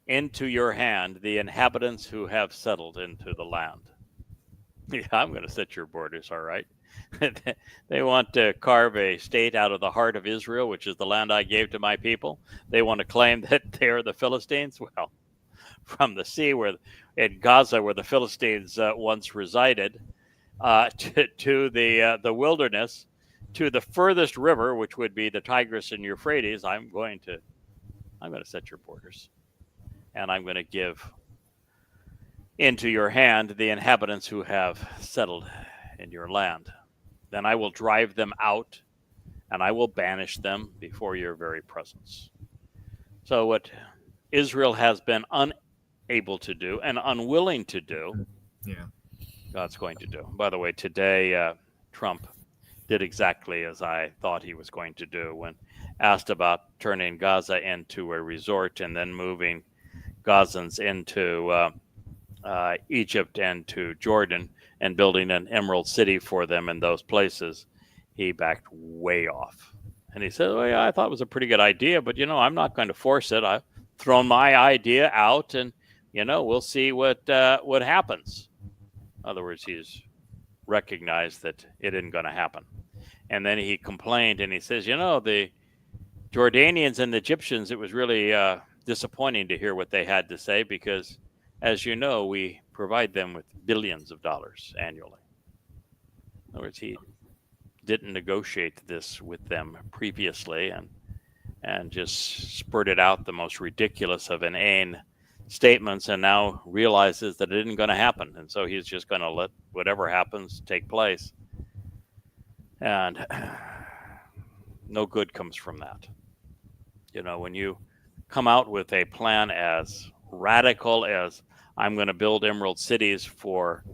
into your hand the inhabitants who have settled into the land. Yeah, I'm going to set your borders, all right. They want to carve a state out of the heart of Israel, which is the land I gave to my people. They want to claim that they are the Philistines. Well, from the sea in Gaza, where the Philistines once resided, to the wilderness, to the furthest river, which would be the Tigris and Euphrates, I'm going to set your borders, and I'm going to give into your hand the inhabitants who have settled in your land. Then I will drive them out, and I will banish them before your very presence. So what Israel has been unable to do and unwilling to do, God's going to do. By the way, today Trump did exactly as I thought he was going to do when asked about turning Gaza into a resort and then moving Gazans into Egypt and to Jordan and building an emerald city for them in those places. He backed way off. And he said, well, yeah, I thought it was a pretty good idea, but, I'm not going to force it. I've thrown my idea out and, we'll see what happens. In other words, he's recognized that it isn't going to happen. And then he complained and he says, the Jordanians and the Egyptians, it was really disappointing to hear what they had to say because, as you know, we provide them with billions of dollars annually. In other words, he didn't negotiate this with them previously and just spurted out the most ridiculous of inane statements and now realizes that it isn't going to happen. And so he's just going to let whatever happens take place. And no good comes from that. When you come out with a plan as radical as I'm going to build emerald cities for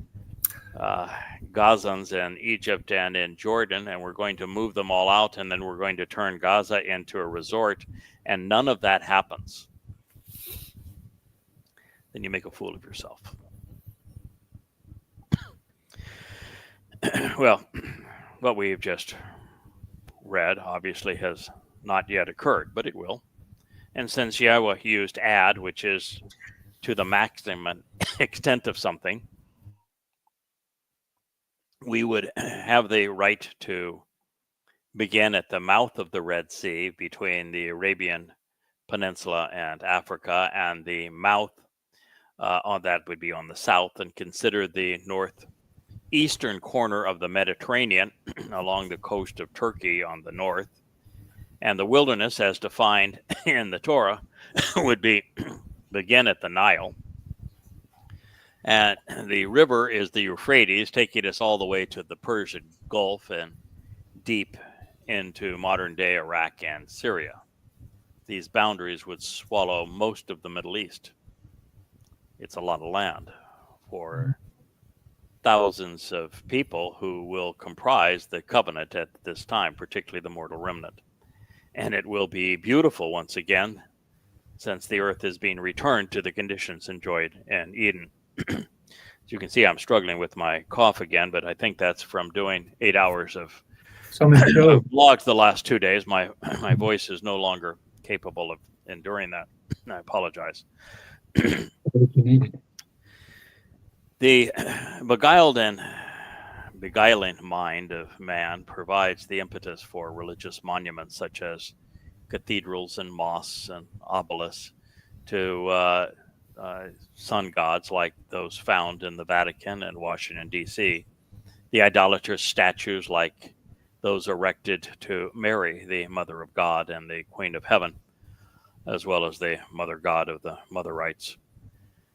Gazans in Egypt and in Jordan, and we're going to move them all out, and then we're going to turn Gaza into a resort, and none of that happens, then you make a fool of yourself. Well, what we've just read obviously has not yet occurred, but it will. And since Yahweh used add, which is to the maximum extent of something, we would have the right to begin at the mouth of the Red Sea between the Arabian Peninsula and Africa, and the mouth on that would be on the south, and consider the northeastern corner of the Mediterranean along the coast of Turkey on the north, and the wilderness as defined in the Torah would begin at the Nile. And the river is the Euphrates, taking us all the way to the Persian Gulf and deep into modern-day Iraq and Syria. These boundaries would swallow most of the Middle East. It's a lot of land for thousands of people who will comprise the covenant at this time, particularly the mortal remnant. And it will be beautiful once again, since the earth is being returned to the conditions enjoyed in Eden. As you can see, I'm struggling with my cough again, but I think that's from doing 8 hours of vlogs the last 2 days. My voice is no longer capable of enduring that. I apologize. The beguiled and beguiling mind of man provides the impetus for religious monuments such as cathedrals and mosques and obelisks to sun gods like those found in the Vatican and Washington, D.C. The idolatrous statues like those erected to Mary, the Mother of God and the Queen of Heaven, as well as the Mother God of the Mother Rites.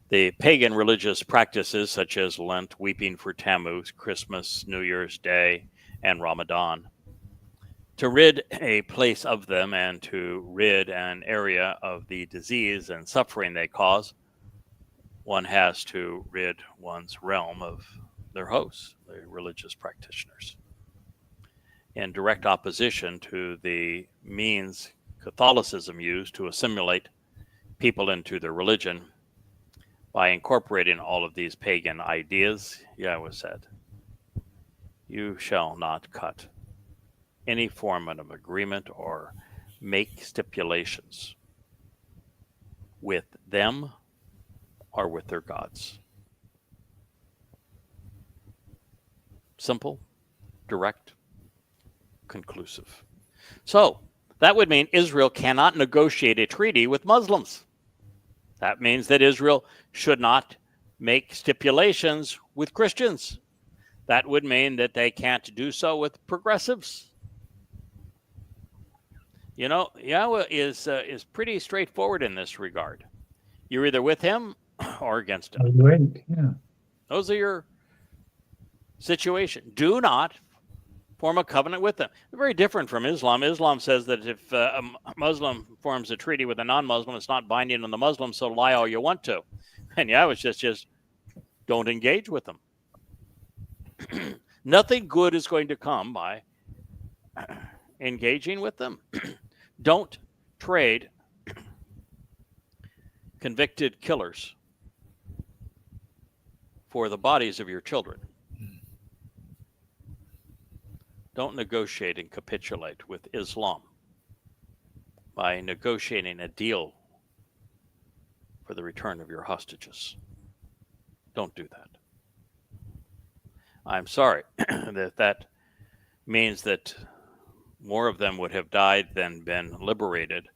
The pagan religious practices such as Lent, weeping for Tammuz, Christmas, New Year's Day, and Ramadan. To rid a place of them and to rid an area of the disease and suffering they cause, one has to rid one's realm of their hosts, the religious practitioners. In direct opposition to the means Catholicism used to assimilate people into their religion, by incorporating all of these pagan ideas, Yahweh said, "You shall not cut any form of agreement or make stipulations with them or with their gods." Simple, direct, conclusive. So that would mean Israel cannot negotiate a treaty with Muslims. That means that Israel should not make stipulations with Christians. That would mean that they can't do so with progressives. You know, Yahweh is pretty straightforward in this regard. You're either with him or against him. Right. Yeah. Those are your situation. Do not form a covenant with them. Very different from Islam. Islam says that if a Muslim forms a treaty with a non-Muslim, it's not binding on the Muslim, so lie all you want to. And yeah, it's just don't engage with them. Nothing good is going to come by engaging with them. Don't trade convicted killers for the bodies of your children. Don't negotiate and capitulate with Islam by negotiating a deal for the return of your hostages. Don't do that. I'm sorry that means that more of them would have died than been liberated,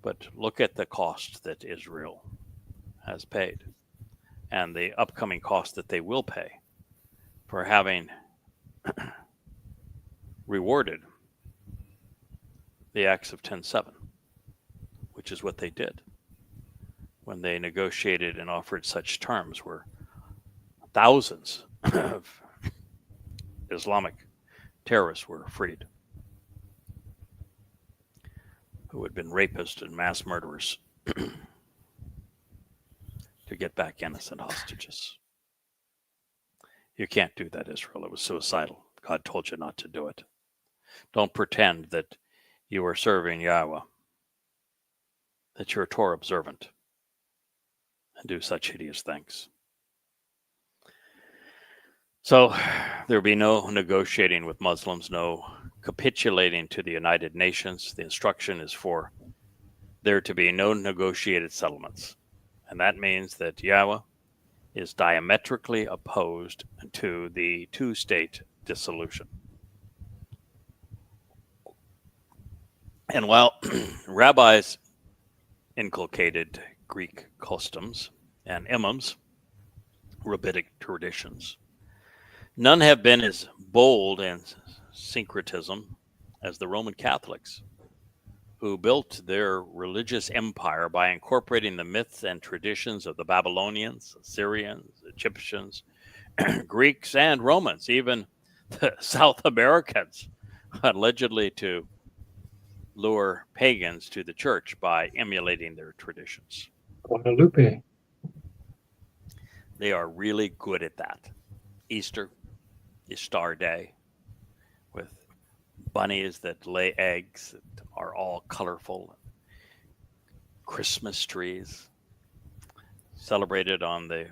but look at the cost that Israel has paid and the upcoming cost that they will pay for having rewarded the acts of 10:7, which is what they did when they negotiated and offered such terms where thousands of Islamic terrorists were freed who had been rapists and mass murderers to get back innocent hostages. You can't do that, Israel. It was suicidal. God told you not to do it. Don't pretend that you are serving Yahweh, that you're Torah observant, and do such hideous things. So there will be no negotiating with Muslims, no capitulating to the United Nations. The instruction is for there to be no negotiated settlements. And that means that Yahweh is diametrically opposed to the two-state dissolution. And while rabbis inculcated Greek customs and imams, rabbinic traditions, none have been as bold in syncretism as the Roman Catholics, who built their religious empire by incorporating the myths and traditions of the Babylonians, Assyrians, Egyptians, Greeks, and Romans, even the South Americans, allegedly to lure pagans to the church by emulating their traditions. Guadalupe. They are really good at that. Easter, Ishtar Day, with bunnies that lay eggs that are all colorful. Christmas trees celebrated on the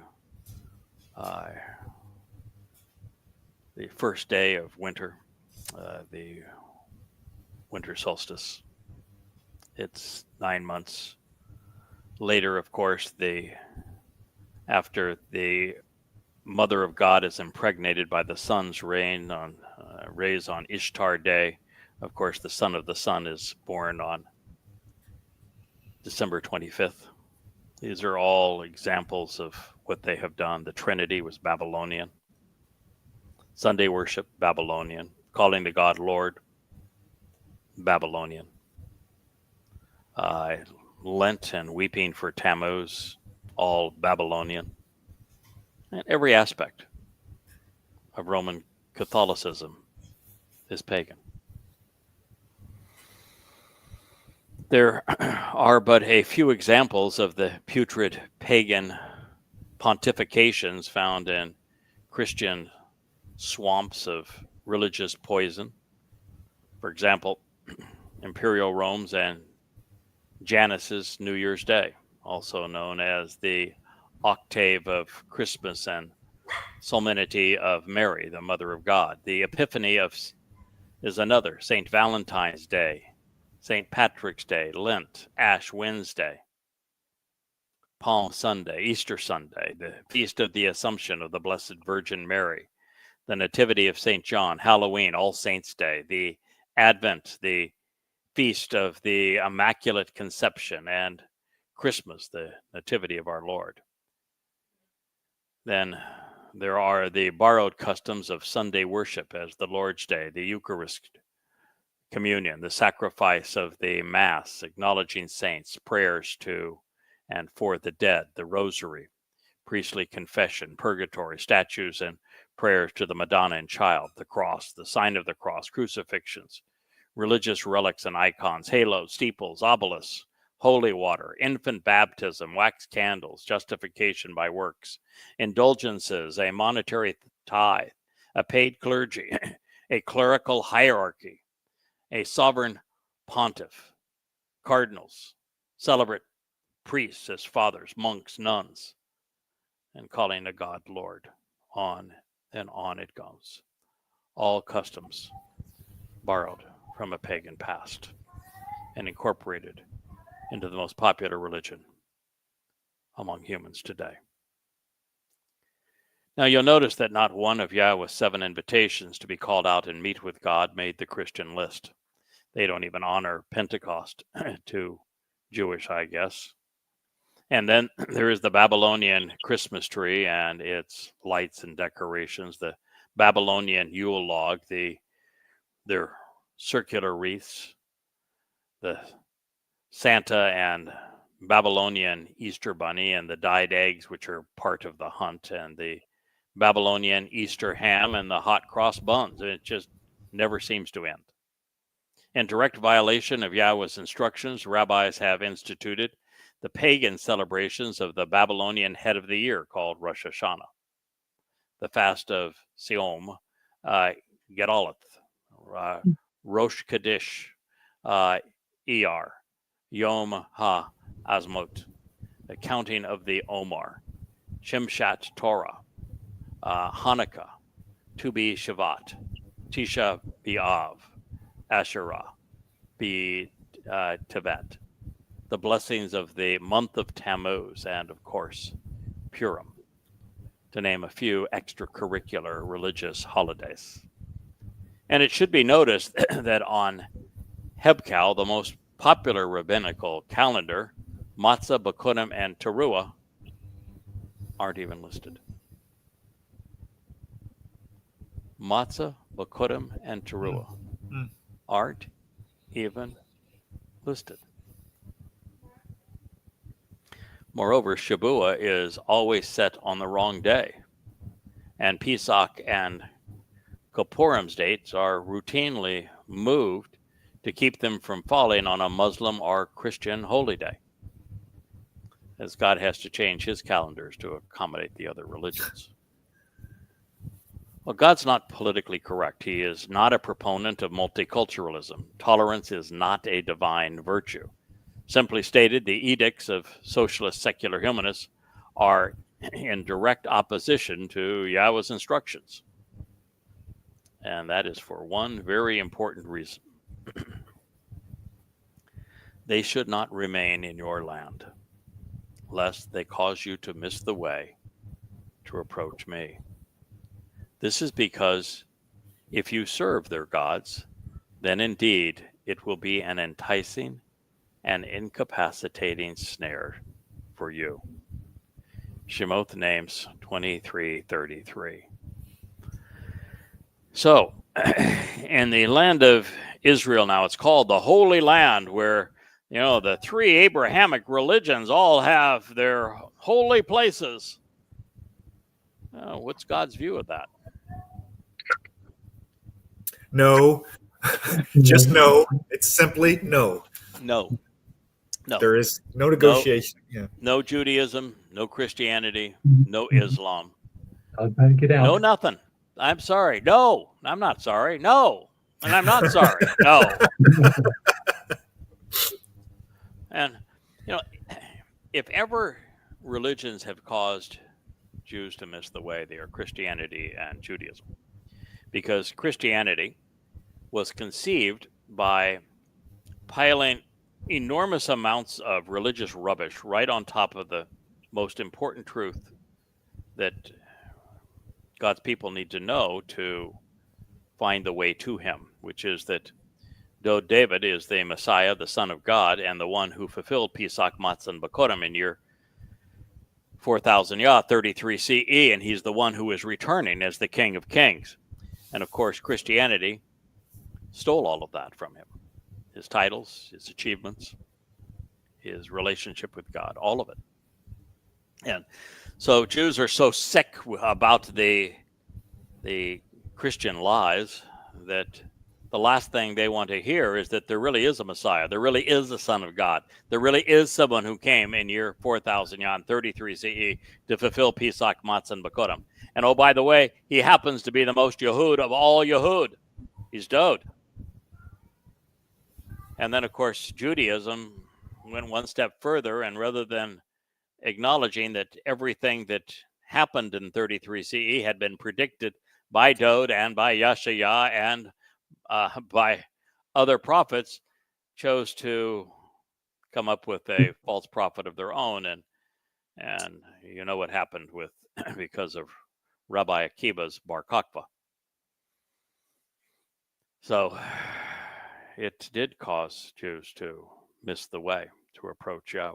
first day of winter, the winter solstice. It's 9 months later, of course, after the Mother of God is impregnated by the sun's rays on Ishtar Day. Of course, the son of the sun is born on December 25th. These are all examples of what they have done. The Trinity was Babylonian. Sunday worship, Babylonian. calling the god Lord, Babylonian. Lent and weeping for Tammuz, all Babylonian. And every aspect of Roman Catholicism is pagan. There are but a few examples of the putrid pagan pontifications found in Christian swamps of religious poison. For example, Imperial Rome's and Janus's New Year's Day, also known as the Octave of Christmas and Solemnity of Mary, the Mother of God. The Epiphany is another, St. Valentine's Day, St. Patrick's Day, Lent, Ash Wednesday, Palm Sunday, Easter Sunday, the Feast of the Assumption of the Blessed Virgin Mary, the Nativity of St. John, Halloween, All Saints' Day, the Advent, the Feast of the Immaculate Conception, and Christmas, the Nativity of our Lord. Then there are the borrowed customs of Sunday worship as the Lord's Day, the Eucharist, communion, the sacrifice of the Mass, acknowledging saints, prayers to and for the dead, the Rosary, priestly confession, purgatory, statues and prayers to the Madonna and Child, the cross, the sign of the cross, crucifixions, religious relics and icons, halos, steeples, obelisks, holy water, infant baptism, wax candles, justification by works, indulgences, a monetary tithe, a paid clergy, a clerical hierarchy, a sovereign pontiff, cardinals, celebrate priests as fathers, monks, nuns, and calling a God Lord. On and on it goes. All customs borrowed from a pagan past and incorporated into the most popular religion among humans today. Now you'll notice that not one of Yahowah's 7 invitations to be called out and meet with God made the Christian list. They don't even honor Pentecost, too Jewish, I guess. And then there is the Babylonian Christmas tree and its lights and decorations, the Babylonian Yule log, their circular wreaths, the Santa and Babylonian Easter bunny and the dyed eggs, which are part of the hunt, and the Babylonian Easter ham and the hot cross buns. It just never seems to end. In direct violation of Yahowah's instructions, rabbis have instituted the pagan celebrations of the Babylonian head of the year called Rosh Hashanah, the fast of Siom, Gedolith, Rosh Kaddish, Iyar, Yom HaAzmot, the counting of the Omar, Shimshat Torah, Hanukkah, Tu B'Shavat, Tisha B'Av, Asherah, B'Tevet, the blessings of the month of Tammuz, and of course, Purim, to name a few extracurricular religious holidays. And it should be noticed that on Hebcal, the most popular rabbinical calendar, Matzah, Bikurim, and Towrah aren't even listed. Matzah, Bikurim, and Towrah aren't even listed. Moreover, Shabuah is always set on the wrong day, and Pesach and Kippurim's dates are routinely moved to keep them from falling on a Muslim or Christian holy day, as God has to change his calendars to accommodate the other religions. Well, God's not politically correct. He is not a proponent of multiculturalism. Tolerance is not a divine virtue. Simply stated, the edicts of socialist secular humanists are in direct opposition to Yahowah's instructions. And that is for one very important reason. They should not remain in your land, lest they cause you to miss the way to approach me. This is because if you serve their gods, then indeed it will be an enticing and incapacitating snare for you. Shemot Names 23:33. So, in the land of Israel now, it's called the Holy Land, where the three Abrahamic religions all have their holy places. What's God's view of that? No. Just no. It's simply no. No. There is no negotiation. No Judaism, no Christianity, no Islam. I'll better get out. No nothing. I'm sorry. No, I'm not sorry. No, and I'm not sorry. No. And, if ever religions have caused Jews to miss the way, they are Christianity and Judaism. Because Christianity was conceived by piling enormous amounts of religious rubbish right on top of the most important truth that God's people need to know to find the way to him, which is that though David is the Messiah, the Son of God, and the one who fulfilled Pesach, Matzah, and Bakorim in year 4000 Yah, 33 CE, and he's the one who is returning as the King of Kings. And of course, Christianity stole all of that from him. His titles, his achievements, his relationship with God, all of it. And so Jews are so sick about the Christian lies that the last thing they want to hear is that there really is a Messiah. There really is a Son of God. There really is someone who came in year 4000 Yah, 33 CE to fulfill Pesach, Matzah, and Bakorim. And oh, by the way, he happens to be the most Yehud of all Yehud. He's Dode. And then, of course, Judaism went one step further, and rather than acknowledging that everything that happened in 33 CE had been predicted by Dode and by Yeshayah and by other prophets, chose to come up with a false prophet of their own. And you know what happened with because of Rabbi Akiva's Bar Kokhba. So it did cause Jews to miss the way to approach Yahweh.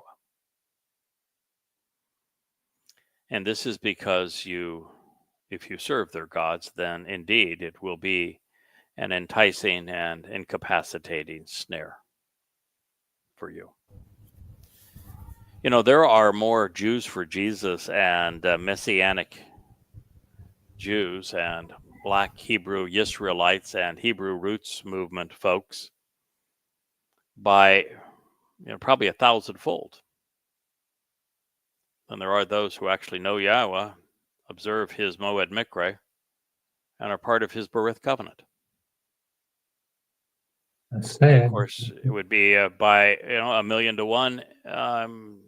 And this is because if you serve their gods, then indeed it will be an enticing and incapacitating snare for you. There are more Jews for Jesus and Messianic Jews and Black Hebrew Israelites and Hebrew roots movement folks by probably 1,000-fold. And there are those who actually know Yahweh, observe his Moed Mikre, and are part of his Berith covenant. That's sad. Of course, it would be by 1,000,000 to 1, and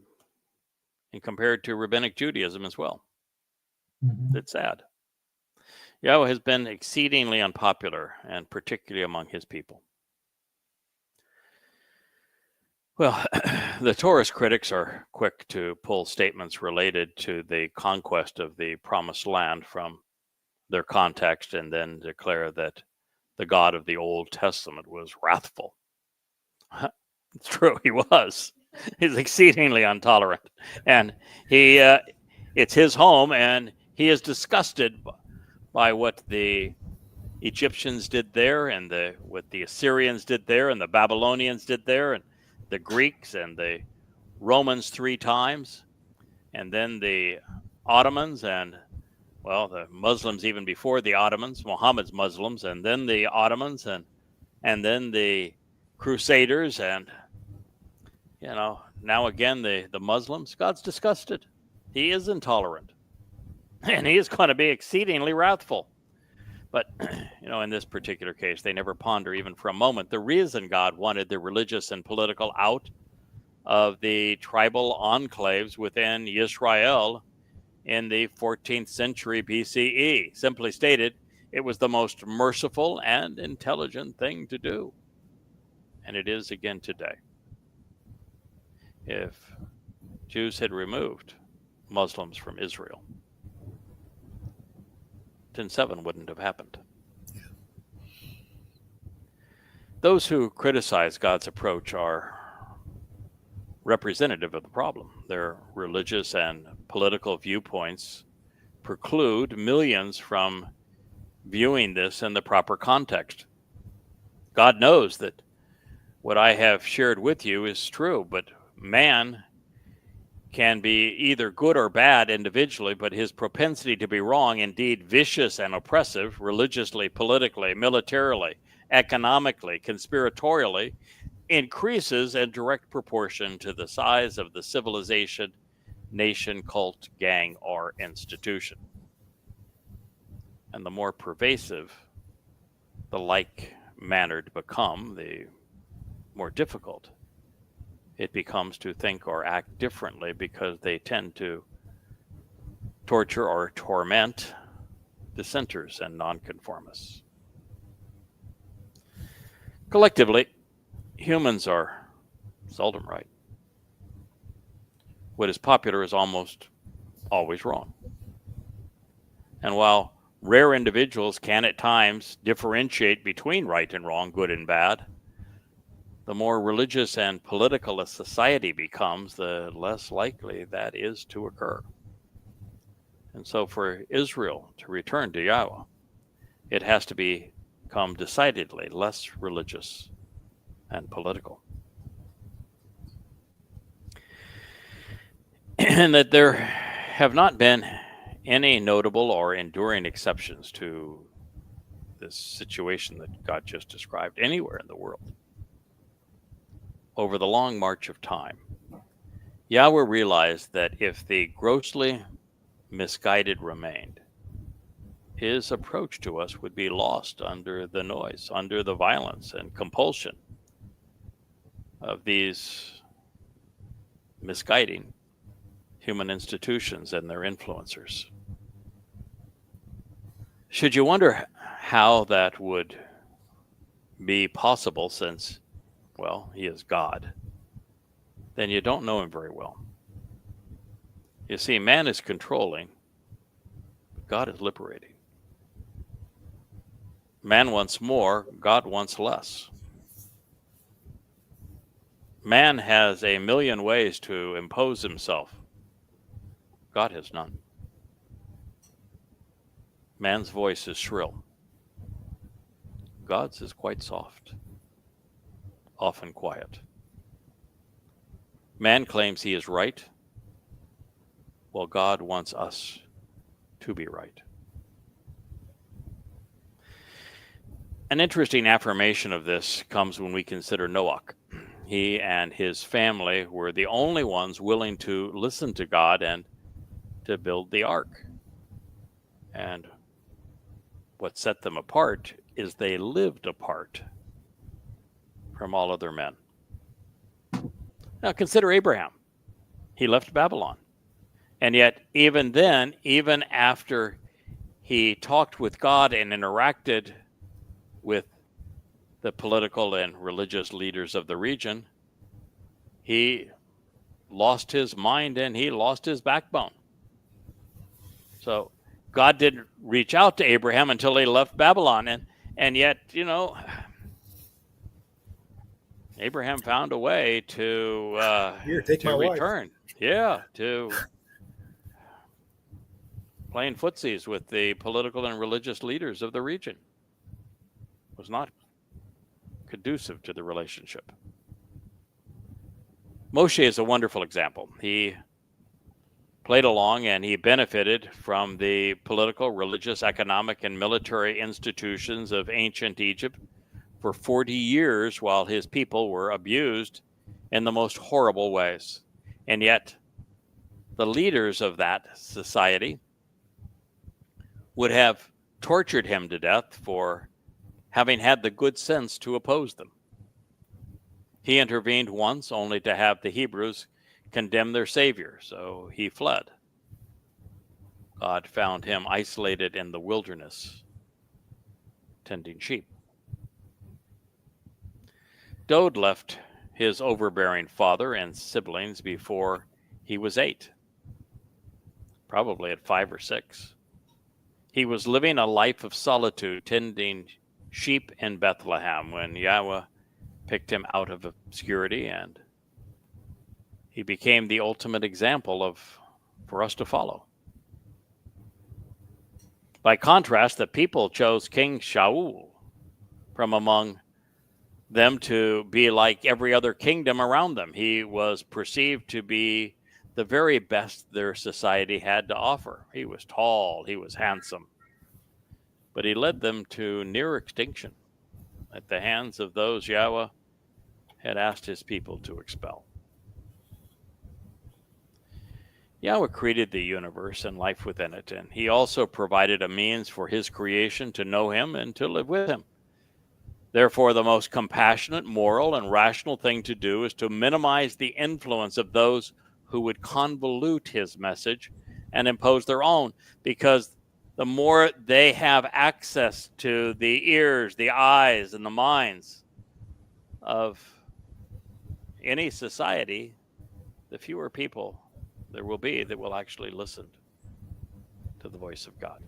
compared to rabbinic Judaism as well. Mm-hmm. It's sad. Yahweh has been exceedingly unpopular, and particularly among his people. Well, the Torah's critics are quick to pull statements related to the conquest of the Promised Land from their context and then declare that the God of the Old Testament was wrathful. It's true, he was. He's exceedingly intolerant. And it's his home, and he is disgusted by what the Egyptians did there and what the Assyrians did there and the Babylonians did there and the Greeks and the Romans 3 times, and then the Ottomans and, the Muslims even before the Ottomans, Muhammad's Muslims, and then the Ottomans and then the Crusaders and, now again the Muslims. God's disgusted. He is intolerant. And he is going to be exceedingly wrathful. But, in this particular case, they never ponder even for a moment the reason God wanted the religious and political out of the tribal enclaves within Israel in the 14th century BCE. Simply stated, it was the most merciful and intelligent thing to do. And it is again today. If Jews had removed Muslims from Israel, 10/7 wouldn't have happened. Those who criticize God's approach are representative of the problem. Their religious and political viewpoints preclude millions from viewing this in the proper context. God knows that what I have shared with you is true, but man can be either good or bad individually, but his propensity to be wrong, indeed vicious and oppressive, religiously, politically, militarily, economically, conspiratorially, increases in direct proportion to the size of the civilization, nation, cult, gang, or institution. And the more pervasive the like-mannered become, the more difficult it becomes to think or act differently, because they tend to torture or torment dissenters and nonconformists. Collectively, humans are seldom right. What is popular is almost always wrong. And while rare individuals can at times differentiate between right and wrong, good and bad, the more religious and political a society becomes, the less likely that is to occur. And so for Israel to return to Yahweh, it has to become decidedly less religious and political. And that there have not been any notable or enduring exceptions to this situation that God just described anywhere in the world. Over the long march of time, Yahweh realized that if the grossly misguided remained, his approach to us would be lost under the noise, under the violence and compulsion of these misguiding human institutions and their influencers. Should you wonder how that would be possible, since, well, he is God, then you don't know him very well. You see, man is controlling, but God is liberating. Man wants more, God wants less. Man has a million ways to impose himself. God has none. Man's voice is shrill. God's is quite soft, often quiet. Man claims he is right, while God wants us to be right. An interesting affirmation of this comes when we consider Noah. He and his family were the only ones willing to listen to God and to build the ark. And what set them apart is they lived apart from all other men. Now consider Abraham. He left Babylon. And yet, even then, even after he talked with God and interacted with the political and religious leaders of the region, he lost his mind and he lost his backbone. So God didn't reach out to Abraham until he left Babylon. And yet, you know, Abraham found a way to return. Yeah, to playing footsies with the political and religious leaders of the region. It was not conducive to the relationship. Moshe is a wonderful example. He played along and he benefited from the political, religious, economic, and military institutions of ancient Egypt for 40 years while his people were abused in the most horrible ways. And yet, the leaders of that society would have tortured him to death for having had the good sense to oppose them. He intervened once only to have the Hebrews condemn their Savior, so he fled. God found him isolated in the wilderness, tending sheep. Dode left his overbearing father and siblings before he was 8, probably at 5 or 6. He was living a life of solitude, tending sheep in Bethlehem when Yahweh picked him out of obscurity, and he became the ultimate example for us to follow. By contrast, the people chose King Shaul from among them to be like every other kingdom around them. He was perceived to be the very best their society had to offer. He was tall, he was handsome, but he led them to near extinction at the hands of those Yahweh had asked his people to expel. Yahweh created the universe and life within it, and he also provided a means for his creation to know him and to live with him. Therefore, the most compassionate, moral, and rational thing to do is to minimize the influence of those who would convolute his message and impose their own, because the more they have access to the ears, the eyes, and the minds of any society, the fewer people there will be that will actually listen to the voice of God.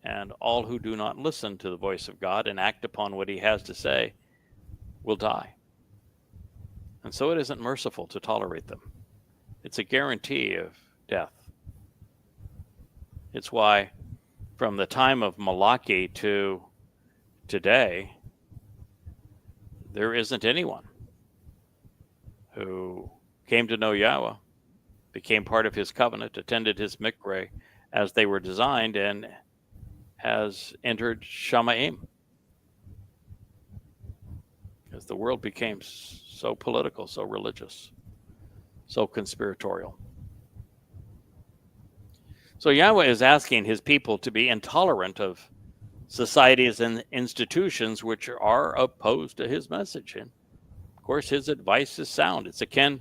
And all who do not listen to the voice of God and act upon what he has to say will die. And so it isn't merciful to tolerate them. It's a guarantee of death. It's why from the time of Malachi to today, there isn't anyone who came to know Yahweh, became part of his covenant, attended his mikveh as they were designed, and has entered Shamaim. Because the world became so political, so religious, so conspiratorial. So Yahweh is asking his people to be intolerant of societies and institutions which are opposed to his message. And of course, his advice is sound. It's akin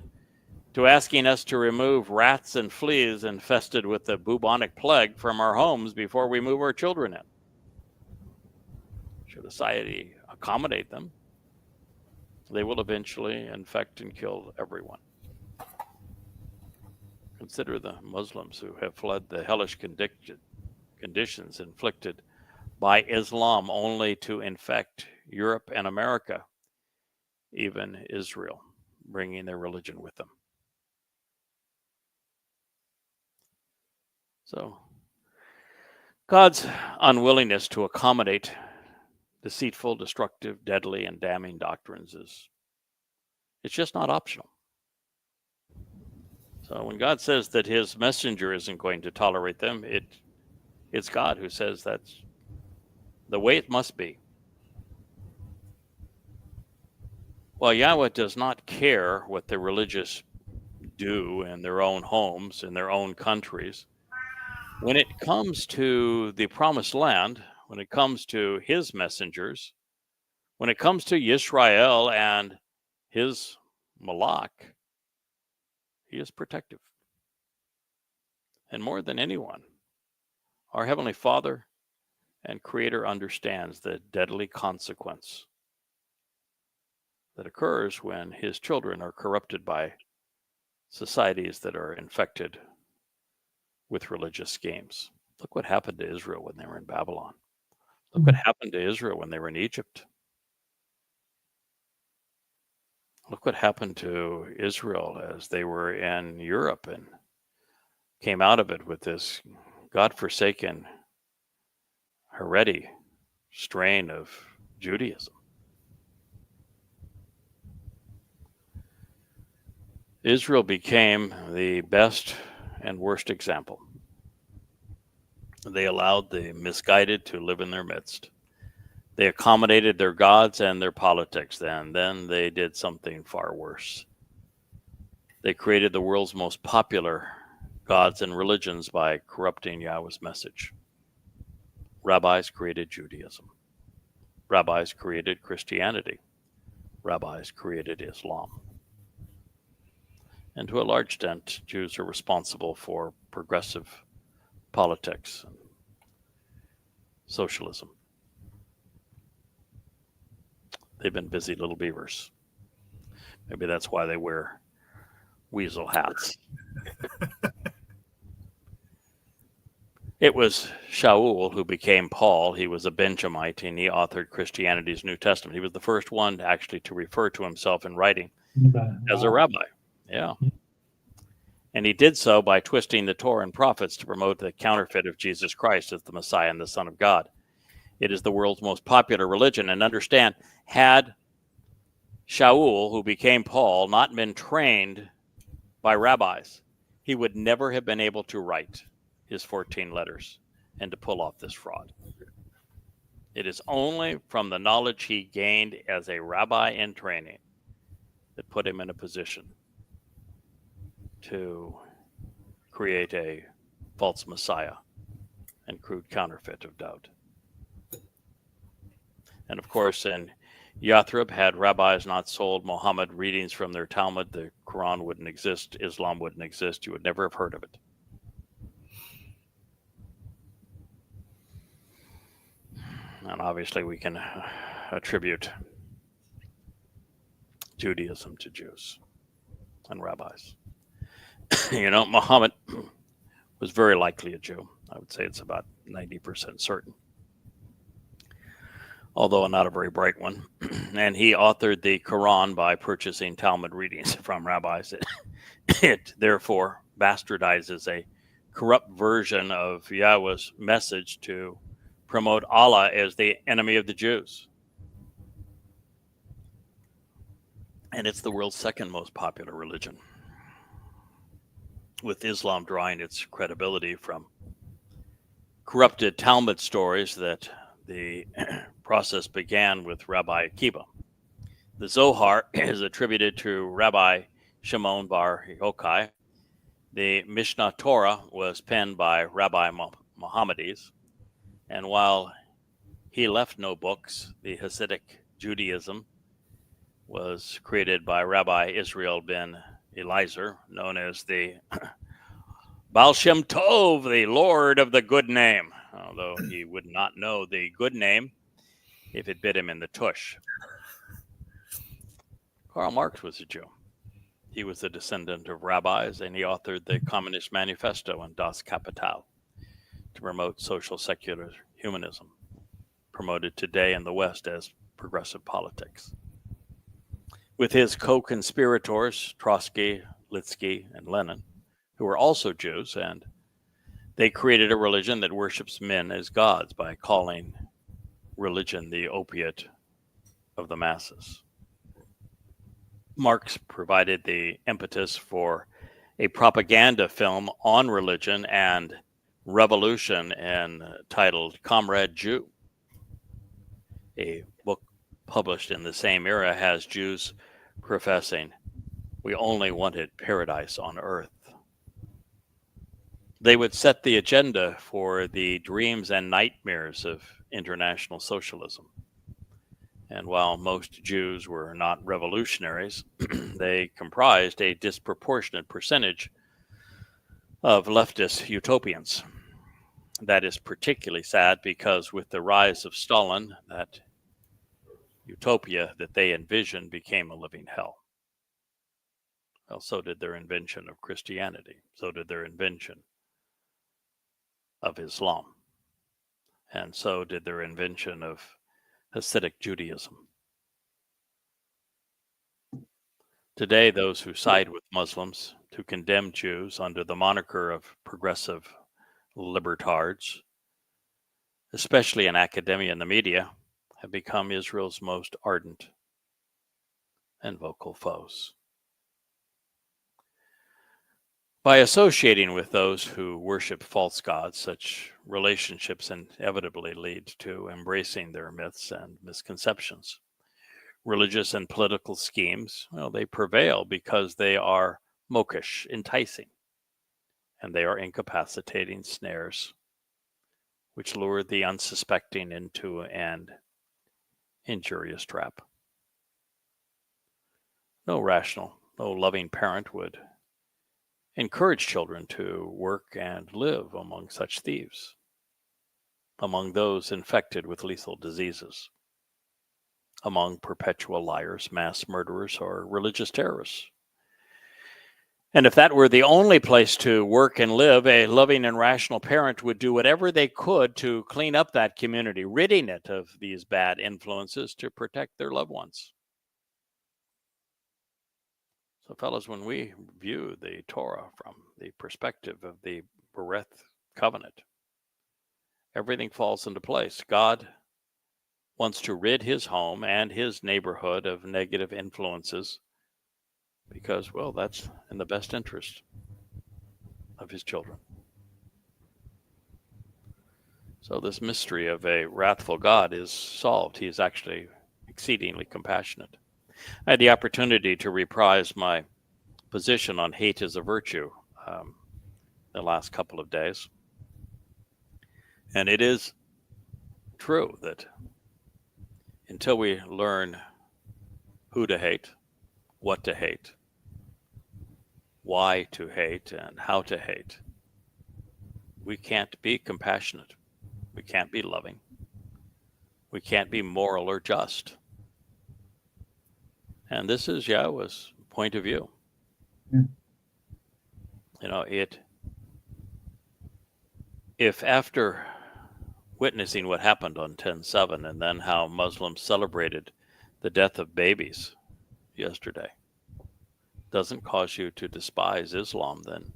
to asking us to remove rats and fleas infested with the bubonic plague from our homes before we move our children in. Should society accommodate them, they will eventually infect and kill everyone. Consider the Muslims who have fled the hellish conditions inflicted by Islam only to infect Europe and America, even Israel, bringing their religion with them. So, God's unwillingness to accommodate deceitful, destructive, deadly, and damning doctrines it's just not optional. So when God says that his messenger isn't going to tolerate them, it's God who says that's the way it must be. Well, Yahweh does not care what the religious do in their own homes, in their own countries. When it comes to the promised land, when it comes to his messengers, when it comes to Yisrael and his Malach, he is protective. And more than anyone, our Heavenly Father and Creator understands the deadly consequence that occurs when his children are corrupted by societies that are infected with religious schemes. Look what happened to Israel when they were in Babylon. Look what happened to Israel when they were in Egypt. Look what happened to Israel as they were in Europe and came out of it with this godforsaken, heretic strain of Judaism. Israel became the best and worst example. They allowed the misguided to live in their midst. They accommodated their gods and their politics, and then they did something far worse. They created the world's most popular gods and religions by corrupting Yahweh's message. Rabbis created Judaism. Rabbis created Christianity. Rabbis created Islam. And to a large extent, Jews are responsible for progressive politics and socialism. They've been busy little beavers. Maybe that's why they wear weasel hats. It was Shaul who became Paul. He was a Benjamite, and he authored Christianity's New Testament. He was the first one actually to refer to himself in writing as a rabbi. Yeah. And he did so by twisting the Torah and prophets to promote the counterfeit of Jesus Christ as the Messiah and the Son of God. It is the world's most popular religion. And understand, had Shaul, who became Paul, not been trained by rabbis, he would never have been able to write his 14 letters and to pull off this fraud. It is only from the knowledge he gained as a rabbi in training that put him in a position to create a false Messiah and crude counterfeit of doubt. And of course, in Yathrib, had rabbis not sold Muhammad readings from their Talmud, the Quran wouldn't exist, Islam wouldn't exist, you would never have heard of it. And obviously we can attribute Judaism to Jews and rabbis. You know, Muhammad was very likely a Jew. I would say it's about 90% certain, although not a very bright one. And he authored the Quran by purchasing Talmud readings from rabbis. It therefore bastardizes a corrupt version of Yahweh's message to promote Allah as the enemy of the Jews. And it's the world's second most popular religion, with Islam drawing its credibility from corrupted Talmud stories that the process began with Rabbi Akiba. The Zohar is attributed to Rabbi Shimon bar Yochai. The Mishnah Torah was penned by Rabbi Muhammadi's. And while he left no books, the Hasidic Judaism was created by Rabbi Israel ben Eliezer, known as the Baal Shem Tov, the Lord of the Good Name, although he would not know the good name if it bit him in the tush. Karl Marx was a Jew. He was a descendant of rabbis, and he authored the Communist Manifesto and Das Kapital to promote social secular humanism, promoted today in the West as progressive politics. With his co-conspirators, Trotsky, Litsky, and Lenin, who were also Jews, and they created a religion that worships men as gods by calling religion the opiate of the masses. Marx provided the impetus for a propaganda film on religion and revolution entitled Comrade Jew. A book published in the same era has Jews professing, "We only wanted paradise on earth." They would set the agenda for the dreams and nightmares of international socialism. And while most Jews were not revolutionaries, they comprised a disproportionate percentage of leftist utopians. That is particularly sad because with the rise of Stalin, that utopia that they envisioned became a living hell. Well, so did their invention of Christianity. So did their invention of Islam. And so did their invention of Hasidic Judaism. Today, those who side with Muslims to condemn Jews under the moniker of progressive libertards, especially in academia and the media, have become Israel's most ardent and vocal foes. By associating with those who worship false gods, such relationships inevitably lead to embracing their myths and misconceptions. Religious and political schemes, well, they prevail because they are mokish, enticing, and they are incapacitating snares which lure the unsuspecting into an injurious trap. No rational, no loving parent would encourage children to work and live among such thieves, among those infected with lethal diseases, among perpetual liars, mass murderers, or religious terrorists. And if that were the only place to work and live, a loving and rational parent would do whatever they could to clean up that community, ridding it of these bad influences to protect their loved ones. So, fellas, when we view the Torah from the perspective of the Bereth covenant, everything falls into place. God wants to rid his home and his neighborhood of negative influences because, well, that's in the best interest of his children. So this mystery of a wrathful God is solved. He is actually exceedingly compassionate. I had the opportunity to reprise my position on hate as a virtue the last couple of days. And it is true that until we learn who to hate, what to hate, why to hate, and how to hate, we can't be compassionate. We can't be loving. We can't be moral or just. And this is Yahowah's point of view. Yeah. You know, if after witnessing what happened on 10/7 and then how Muslims celebrated the death of babies yesterday doesn't cause you to despise Islam, then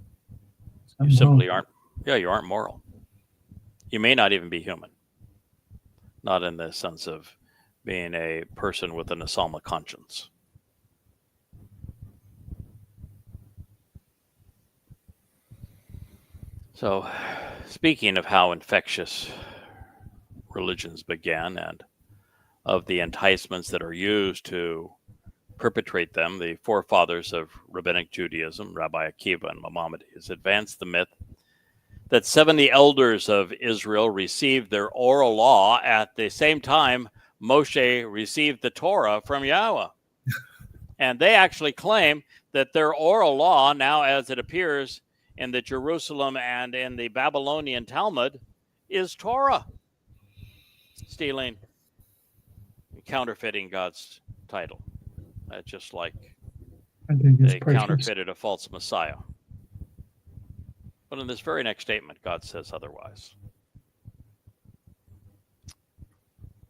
you simply aren't, you aren't moral. You may not even be human. Not in the sense of being a person with an Islamic conscience. So, speaking of how infectious religions began and of the enticements that are used to perpetrate them, the forefathers of Rabbinic Judaism, Rabbi Akiva and Maimonides, advanced the myth that 70 elders of Israel received their oral law at the same time Moshe received the Torah from Yahowah. And they actually claim that their oral law, now as it appears in the Jerusalem and in the Babylonian Talmud, is Torah. Stealing, counterfeiting God's title. Just like they counterfeited a false Messiah. But in this very next statement, God says otherwise.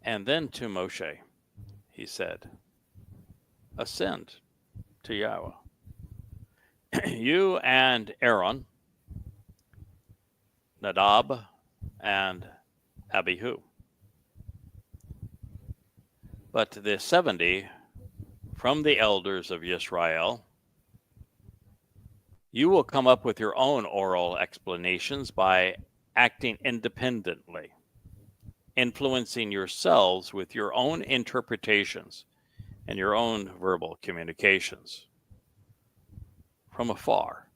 And then to Moshe, he said, ascend to Yahowah. You and Aaron, Nadab, and Abihu. But the 70 from the elders of Israel, you will come up with your own oral explanations by acting independently, influencing yourselves with your own interpretations and your own verbal communications from afar,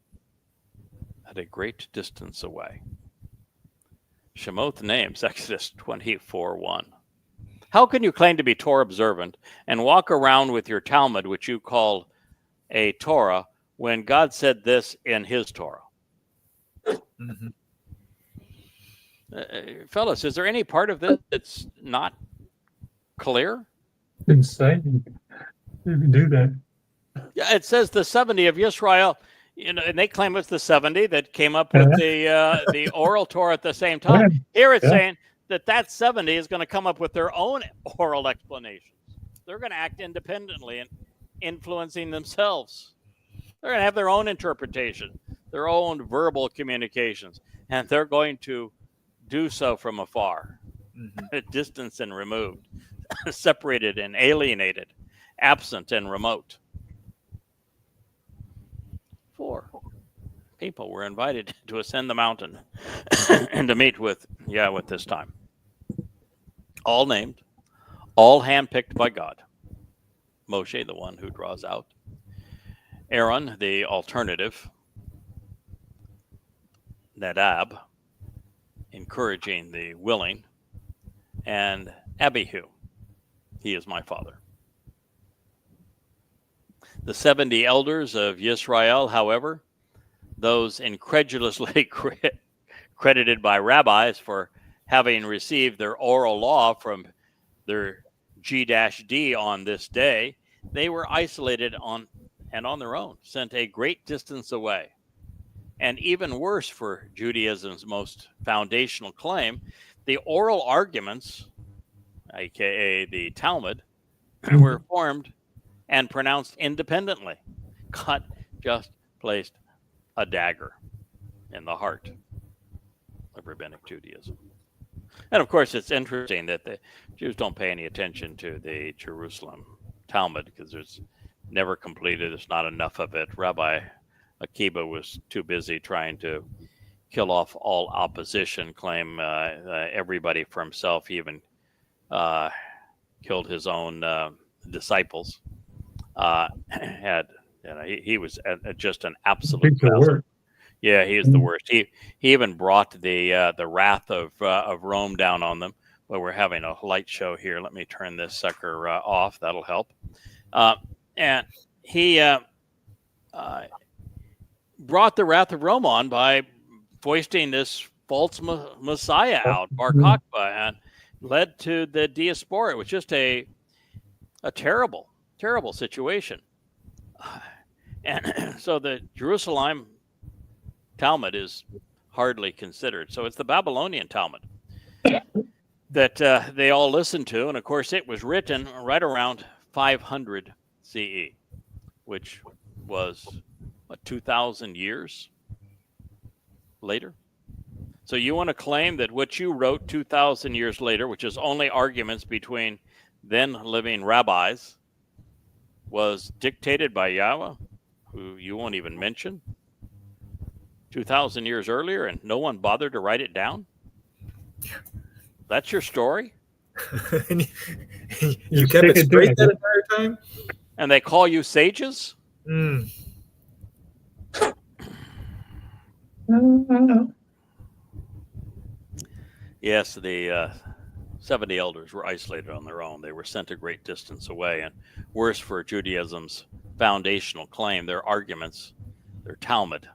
at a great distance away. Shemot names Exodus 24:1. How can you claim to be Torah observant and walk around with your Talmud, which you call a Torah, when God said this in his Torah? Mm-hmm. Fellas, is there any part of this that's not clear? Didn't say you can do that. Yeah, it says the 70 of Israel, you know, and they claim it's the 70 that came up with the oral Torah at the same time. Here it's saying that 70 is going to come up with their own oral explanations. They're going to act independently and influencing themselves. They're going to have their own interpretation, their own verbal communications, and they're going to do so from afar, distant and removed, separated and alienated, absent and remote. 4 people were invited to ascend the mountain and to meet with Yahowah this time. All named, all handpicked by God. Moshe, the one who draws out. Aaron, the alternative. Nadab, encouraging the willing. And Abihu, he is my father. The 70 elders of Yisrael, however, those incredulously credited by rabbis for having received their oral law from their G-D on this day, they were isolated on their own, sent a great distance away. And even worse for Judaism's most foundational claim, the oral arguments, aka the Talmud, were formed and pronounced independently, God just placed a dagger in the heart of rabbinic Judaism. And of course, it's interesting that the Jews don't pay any attention to the Jerusalem Talmud because there's never completed. There's not enough of it. Rabbi Akiba was too busy trying to kill off all opposition, claim everybody for himself. He even killed his own disciples. He was just an absolute mess. Yeah, he is the worst. He even brought the wrath of Rome down on them. Well, we're having a light show here. Let me turn this sucker off. That'll help. And he brought the wrath of Rome on by foisting this false messiah out, Bar Kokhba, and led to the diaspora. It was just a terrible, terrible situation. And so the Jerusalem Talmud is hardly considered. So it's the Babylonian Talmud that they all listen to. And of course, it was written right around 500 CE, which was 2,000 years later. So you want to claim that what you wrote 2,000 years later, which is only arguments between then living rabbis, was dictated by Yahweh, who you won't even mention, 2,000 years earlier, and no one bothered to write it down? That's your story? You kept it straight that entire time? And they call you sages? Yes, the 70 elders were isolated on their own. They were sent a great distance away. And worse for Judaism's foundational claim, their arguments, their Talmud,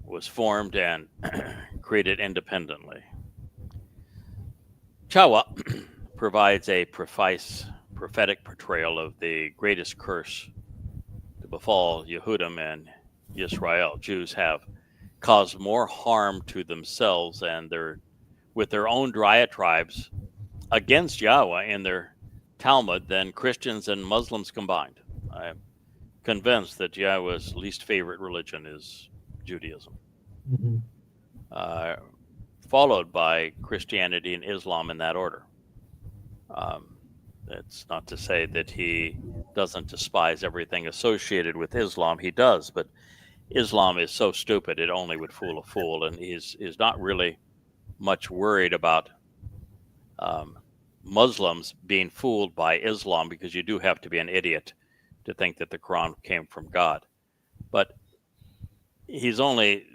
was formed and created independently. YAHOWAH provides a precise prophetic portrayal of the greatest curse to befall Yehudim and Israel. Jews have caused more harm to themselves and with their own diatribes against Yahweh in their Talmud than Christians and Muslims combined. I am convinced that Yahweh's least favorite religion is Judaism, followed by Christianity and Islam in that order. It's not to say that he doesn't despise everything associated with Islam. He does, but Islam is so stupid it only would fool a fool, and he's not really much worried about Muslims being fooled by Islam, because you do have to be an idiot to think that the Quran came from God. But he's only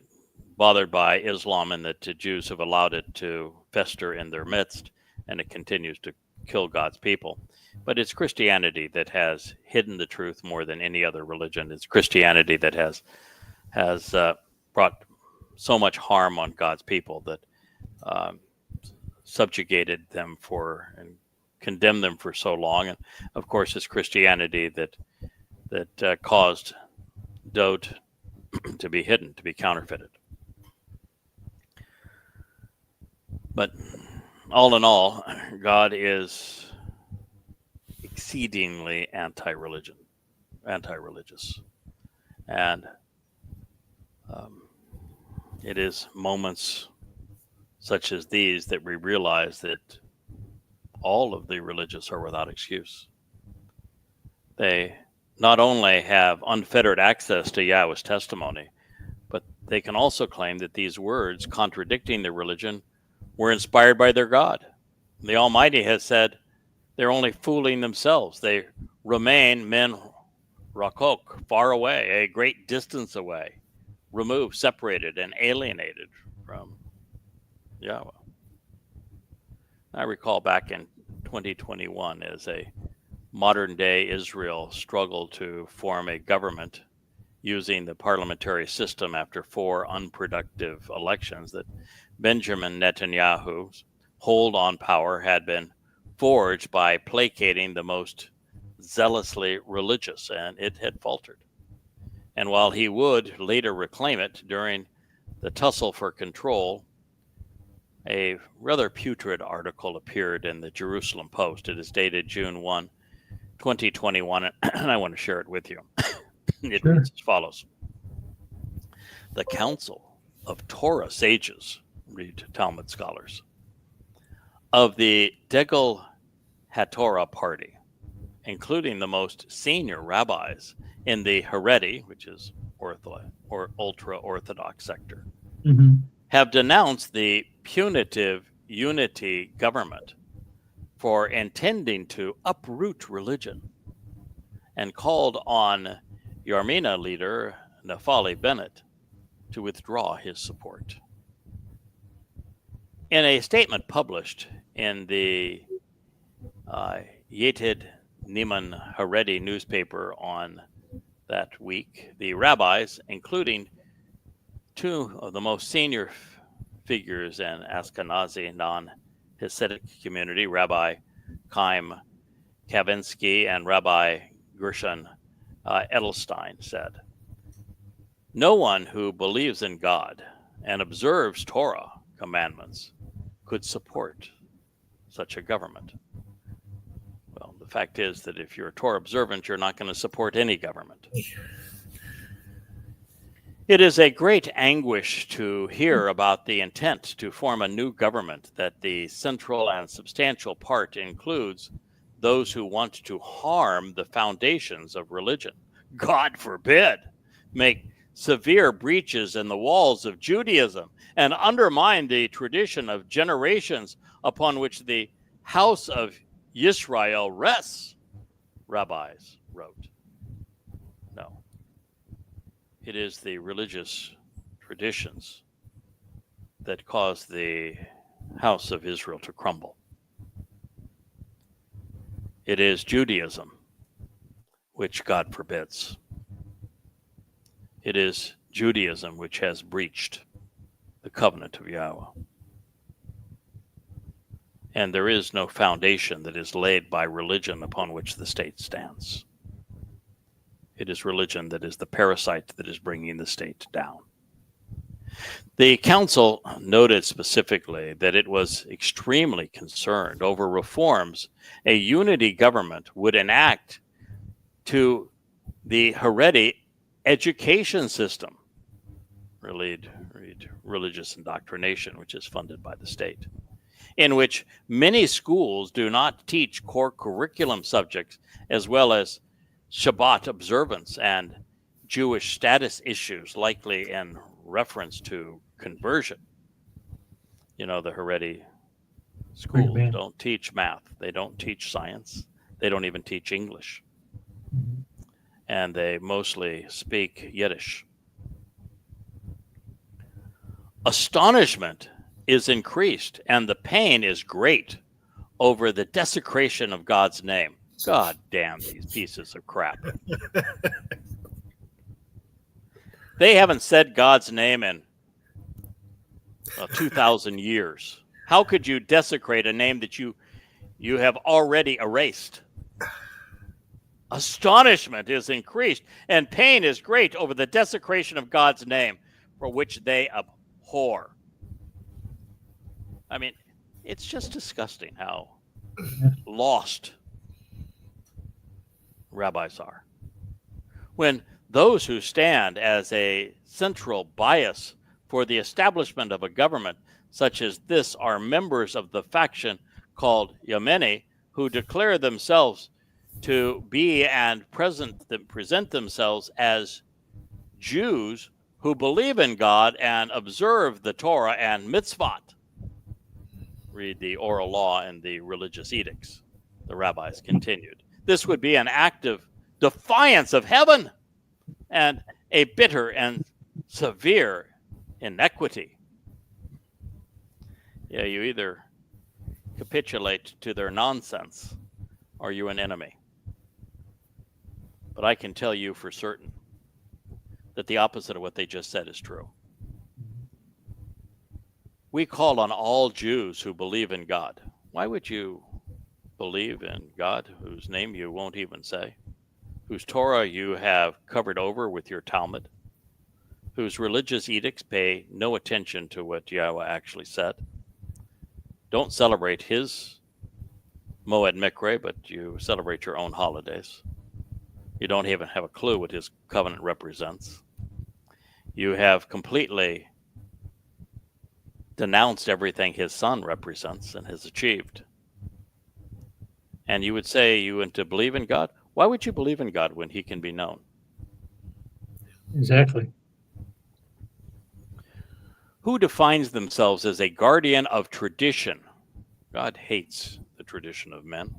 bothered by Islam and that the Jews have allowed it to fester in their midst, and it continues to kill God's people. But it's Christianity that has hidden the truth more than any other religion. It's Christianity that has brought so much harm on God's people, that subjugated them and condemned them for so long. And of course, it's Christianity that caused dough to be hidden, to be counterfeited. But all in all, God is exceedingly anti-religious. And it is moments such as these that we realize that all of the religious are without excuse. They not only have unfettered access to Yahweh's testimony, but they can also claim that these words contradicting their religion were inspired by their God. The Almighty has said they're only fooling themselves. They remain men rakok, far away, a great distance away, removed, separated, and alienated from Yahweh. I recall back in 2021, as a modern-day Israel struggled to form a government using the parliamentary system after 4 unproductive elections, that Benjamin Netanyahu's hold on power had been forged by placating the most zealously religious, and it had faltered. And while he would later reclaim it, during the tussle for control, a rather putrid article appeared in the Jerusalem Post. It is dated June 1, 2021, and I want to share it with you. It Sure. reads as follows. The Council of Torah Sages, read Talmud scholars, of the Degel HaTorah party, including the most senior rabbis in the Haredi, which is ultra-Orthodox sector, Mm-hmm. have denounced the punitive unity government for intending to uproot religion and called on Yarmina leader Naftali Bennett to withdraw his support. In a statement published in the Yeted Niman Haredi newspaper on that week, the rabbis, including two of the most senior figures in Ashkenazi non-Hasidic community, Rabbi Chaim Kavinsky and Rabbi Gershon Edelstein, said, "No one who believes in God and observes Torah commandments could support such a government." Well, the fact is that if you're Torah observant, you're not going to support any government. It is a great anguish to hear about the intent to form a new government that the central and substantial part includes those who want to harm the foundations of religion. God forbid, make severe breaches in the walls of Judaism and undermine the tradition of generations upon which the house of Yisrael rests, rabbis wrote. No. It is the religious traditions that cause the house of Israel to crumble. It is Judaism, which God forbids. It is Judaism which has breached the covenant of Yahweh. And there is no foundation that is laid by religion upon which the state stands. It is religion that is the parasite that is bringing the state down. The council noted specifically that it was extremely concerned over reforms a unity government would enact to the Haredi education system, read religious indoctrination, which is funded by the state, in which many schools do not teach core curriculum subjects as well as Shabbat observance and Jewish status issues, likely in reference to conversion. You know, the Haredi schools don't teach math. They don't teach science. They don't even teach English. Mm-hmm. And they mostly speak Yiddish. Astonishment is increased and the pain is great over the desecration of God's name. God damn these pieces of crap. They haven't said God's name in 2,000 years. How could you desecrate a name that you have already erased? Astonishment is increased and pain is great over the desecration of God's name, for which they abhor. I mean, it's just disgusting how lost rabbis are. When those who stand as a central bias for the establishment of a government such as this are members of the faction called Yemeni, who declare themselves to be and present themselves as Jews who believe in God and observe the Torah and mitzvot. Read the oral law and the religious edicts. The rabbis continued. This would be an act of defiance of heaven and a bitter and severe inequity. Yeah, you either capitulate to their nonsense or you're an enemy. But I can tell you for certain that the opposite of what they just said is true. We call on all Jews who believe in God. Why would you believe in God whose name you won't even say, whose Torah you have covered over with your Talmud, whose religious edicts pay no attention to what Yahweh actually said? Don't celebrate his Moed Mikre, but you celebrate your own holidays. You don't even have a clue what his covenant represents. You have completely denounced everything his son represents and has achieved. And you would say you want to believe in God? Why would you believe in God when he can be known? Exactly. Who defines themselves as a guardian of tradition? God hates the tradition of men.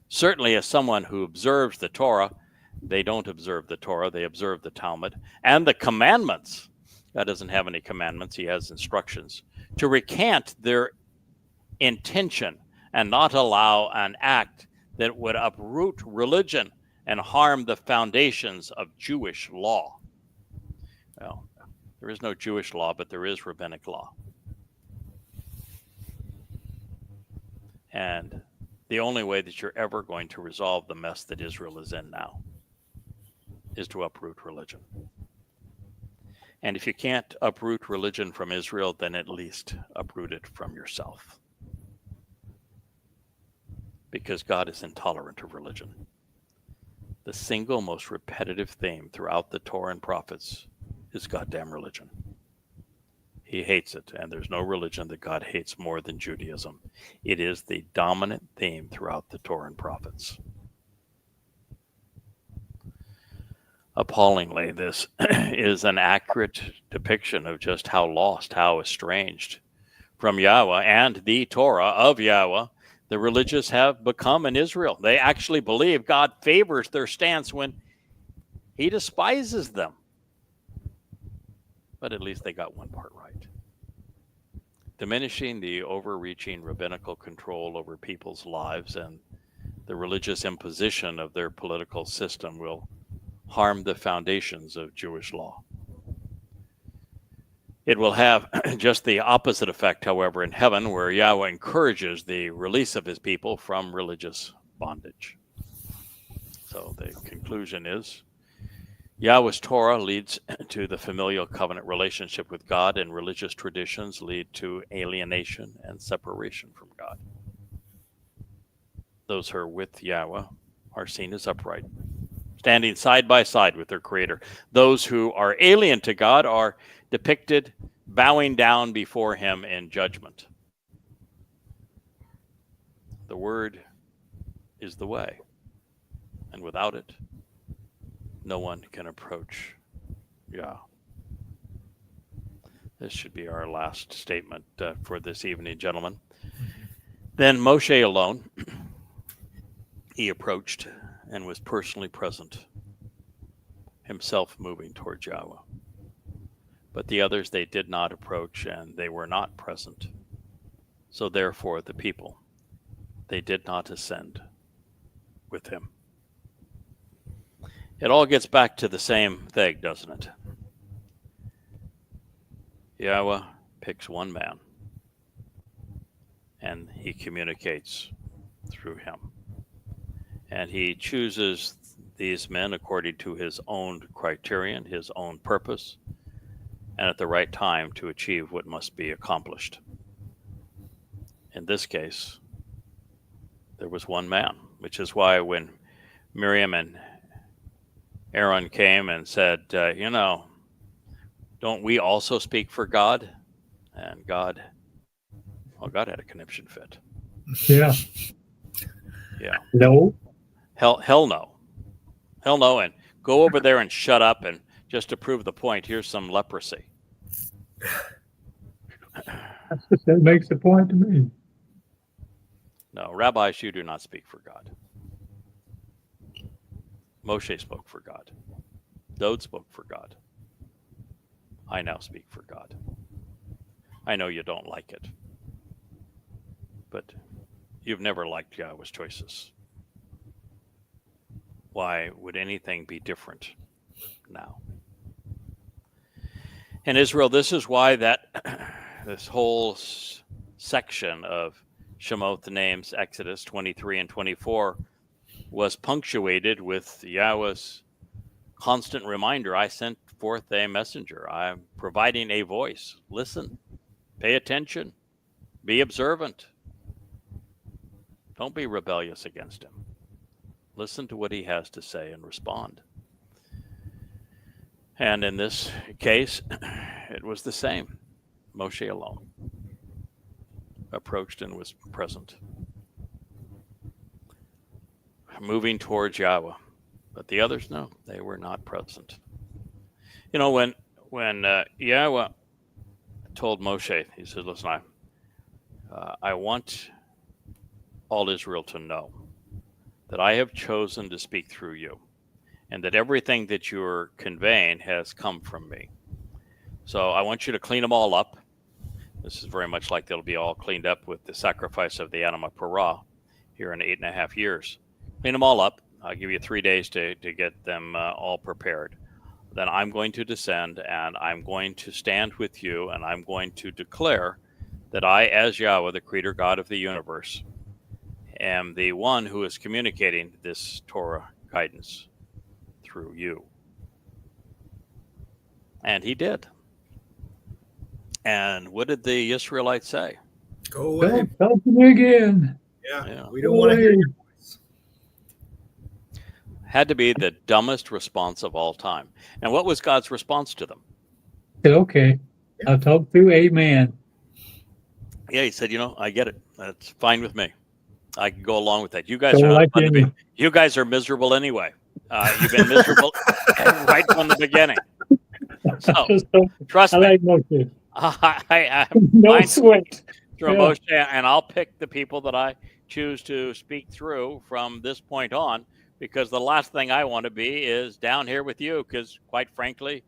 Certainly as someone who observes the Torah, they don't observe the Torah, they observe the Talmud and the commandments. God doesn't have any commandments, he has instructions to recant their intention and not allow an act that would uproot religion and harm the foundations of Jewish law. Well, there is no Jewish law, but there is rabbinic law. And the only way that you're ever going to resolve the mess that Israel is in now is to uproot religion. And if you can't uproot religion from Israel, then at least uproot it from yourself. Because God is intolerant of religion. The single most repetitive theme throughout the Torah and prophets is goddamn religion. He hates it, and there's no religion that God hates more than Judaism. It is the dominant theme throughout the Torah and prophets. Appallingly, this is an accurate depiction of just how lost, how estranged from Yahweh and the Torah of Yahweh the religious have become in Israel. They actually believe God favors their stance when he despises them. But at least they got one part right. Diminishing the overreaching rabbinical control over people's lives and the religious imposition of their political system will harm the foundations of Jewish law. It will have just the opposite effect, however, in heaven, where Yahweh encourages the release of his people from religious bondage. So the conclusion is, Yahweh's Torah leads to the familial covenant relationship with God, and religious traditions lead to alienation and separation from God. Those who are with Yahweh are seen as upright, standing side by side with their Creator. Those who are alien to God are depicted bowing down before him in judgment. The word is the way, and without it, no one can approach Yah. This should be our last statement for this evening, gentlemen. Then Moshe alone, he approached and was personally present, himself moving towards Yahweh. But the others, they did not approach, and they were not present. So therefore, the people, they did not ascend with him. It all gets back to the same thing, doesn't it? Yahweh picks one man, and he communicates through him. And he chooses these men according to his own criterion, his own purpose, and at the right time to achieve what must be accomplished. In this case, there was one man, which is why when Miriam and Aaron came and said, don't we also speak for God? And God had a conniption fit. Yeah. Yeah. No. Hell no. Hell no. And go over there and shut up, and just to prove the point, here's some leprosy. That makes the point to me. No, rabbis, you do not speak for God. Moshe spoke for God. Dode spoke for God. I now speak for God. I know you don't like it, but you've never liked Yahweh's choices. Why would anything be different now? In Israel, this is why this whole section of Shemot, the names, Exodus 23 and 24, was punctuated with Yahweh's constant reminder, I sent forth a messenger. I'm providing a voice. Listen, pay attention, be observant. Don't be rebellious against him. Listen to what he has to say and respond. And in this case, it was the same. Moshe alone approached and was present, moving towards Yahweh. But the others, no, they were not present. You know, when Yahweh told Moshe, he said, listen, I want all Israel to know that I have chosen to speak through you, and that everything that you're conveying has come from me. So I want you to clean them all up. This is very much like they'll be all cleaned up with the sacrifice of the animal parah here in 8.5 years. Clean them all up. I'll give you 3 days to get them all prepared. Then I'm going to descend, and I'm going to stand with you, and I'm going to declare that I, as Yahweh, the creator God of the universe, am the one who is communicating this Torah guidance through you. And he did. And what did the Israelites say? Go away. Don't talk to me again. Yeah. We don't want to hear your voice. Had to be the dumbest response of all time. And what was God's response to them? Said, okay, I'll talk through a man. Yeah, he said, I get it. That's fine with me. I can go along with that. You guys Don't are not like fun to be. any- You guys are miserable anyway. You've been miserable right from the beginning. So trust I me. like Moshe. I'm No fine sweat. through Yeah. Moshe, and I'll pick the people that I choose to speak through from this point on, because the last thing I want to be is down here with you, because quite frankly,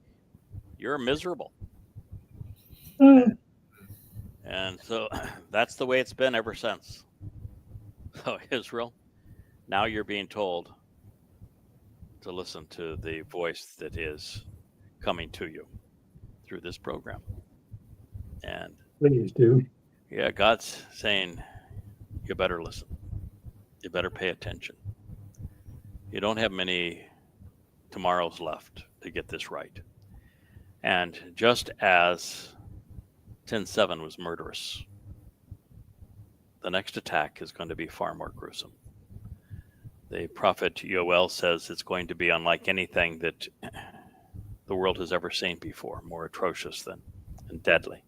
you're miserable. And so that's the way it's been ever since. So Israel, now you're being told to listen to the voice that is coming to you through this program. And Please do. yeah, God's saying, you better listen. You better pay attention. You don't have many tomorrows left to get this right. And just as 10:7 was murderous, the next attack is going to be far more gruesome. The prophet Yoel says it's going to be unlike anything that the world has ever seen before, more atrocious and deadly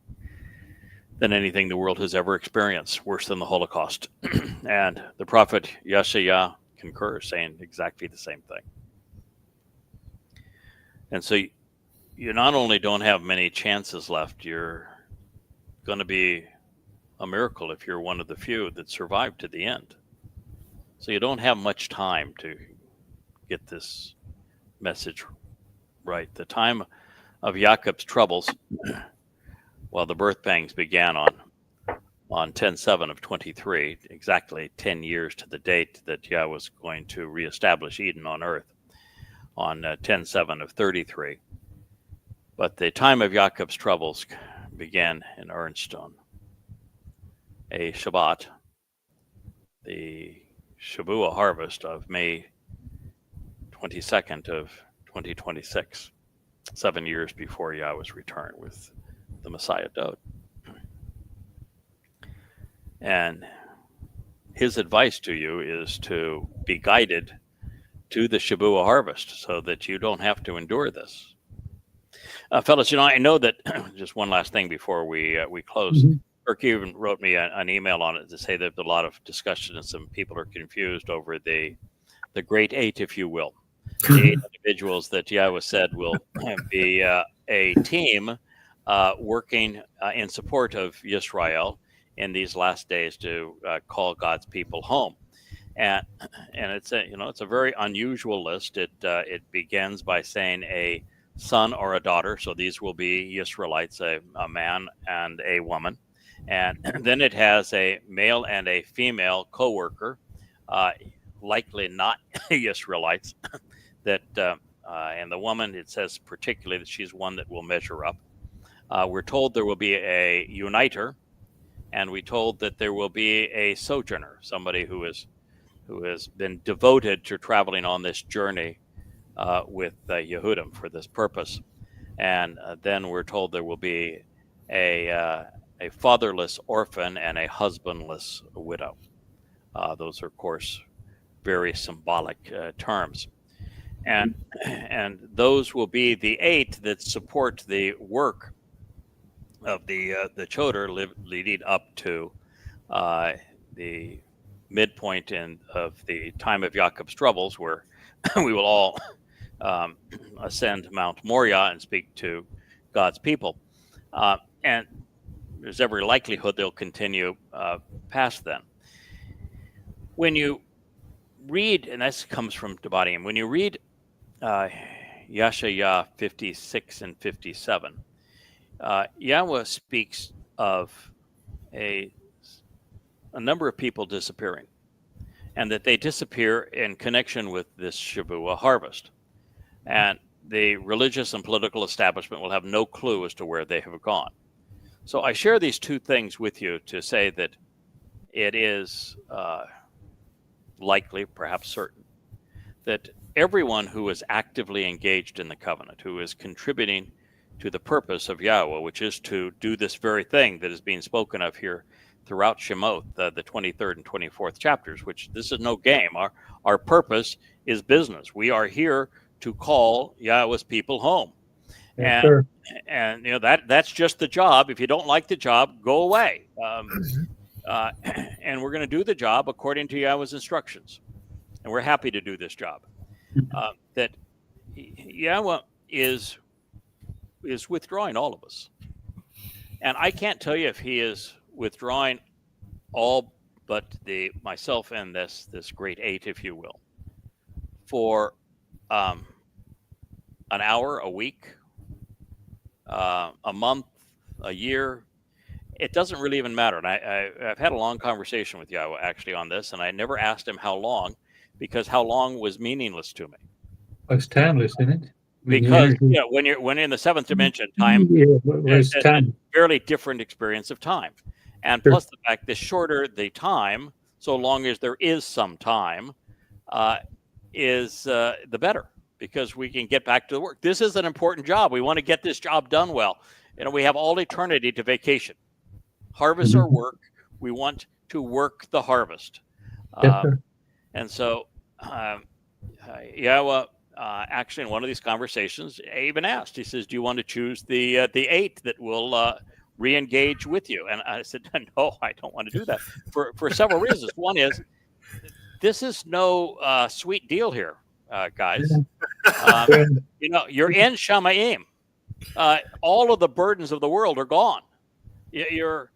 than anything the world has ever experienced, worse than the Holocaust. And the prophet Yeshaya concurs, saying exactly the same thing. And so you not only don't have many chances left, you're going to be a miracle if you're one of the few that survived to the end. So you don't have much time to get this message right. The time of Jacob's troubles, well, the birth pangs began on 10:7 of 23, exactly 10 years to the date that Yah was going to reestablish Eden on earth, on 10:7 of 33. But the time of Jacob's troubles began in earnest on a Shabbat, the Shavua harvest of May 22nd of 2026, 7 years before Yahweh's return with the Messiah Dode. And his advice to you is to be guided to the Shavua harvest so that you don't have to endure this. Fellas, I know that just one last thing before we close. Mhm. Kirk even wrote me an email on it to say there's a lot of discussion and some people are confused over the Great Eight, if you will. The 8 individuals that Yahweh said will be a team working in support of Yisrael in these last days to call God's people home. And it's a very unusual list. It begins by saying a son or a daughter. So these will be Israelites, a man and a woman. And then it has a male and a female co-worker, likely not Israelites. That and the woman, it says particularly that she's one that will measure up. We're told there will be a uniter, and we're told that there will be a sojourner, somebody who has been devoted to traveling on this journey with Yehudim for this purpose. And then we're told there will be a fatherless orphan and a husbandless widow. Those are, of course, very symbolic terms. And those will be the 8 that support the work of the Towrah leading up to the midpoint of the time of Jacob's troubles, where we will all ascend Mount Moriah and speak to God's people. And there's every likelihood they'll continue past then. When you read, and this comes from Debatim, when you read Yeshayah 56 and 57, Yahweh speaks of a number of people disappearing, and that they disappear in connection with this Shavuot harvest. And the religious and political establishment will have no clue as to where they have gone. So I share these two things with you to say that it is likely, perhaps certain, that everyone who is actively engaged in the covenant, who is contributing to the purpose of Yahweh, which is to do this very thing that is being spoken of here throughout Shemot, the 23rd and 24th chapters, which this is no game. Our purpose is business. We are here to call Yahweh's people home. Yes, sir. And you know that's just the job. If you don't like the job, go away. And we're going to do the job according to Yahweh's instructions. And we're happy to do this job. That Yahweh is withdrawing all of us. And I can't tell you if he is withdrawing all but myself and this great 8, if you will, for an hour, a week, a month, a year. It doesn't really even matter. And I've had a long conversation with Yahweh actually on this, and I never asked him how long, because how long was meaningless to me. It's timeless, isn't it? Because when you're in the 7th dimension, time is a fairly different experience of time. And Sure. plus the fact, the shorter the time, so long as there is some time, is the better, because we can get back to the work. This is an important job. We want to get this job done well. You know, we have all eternity to vacation. Harvest our work. We want to work the harvest. Yes, sir. And so Yahweh, actually in one of these conversations, even asked, he says, do you want to choose the 8 that will re-engage with you? And I said, no, I don't want to do that for several reasons. One is, this is no sweet deal here, guys. You know, you're in Shamayim. All of the burdens of the world are gone. You're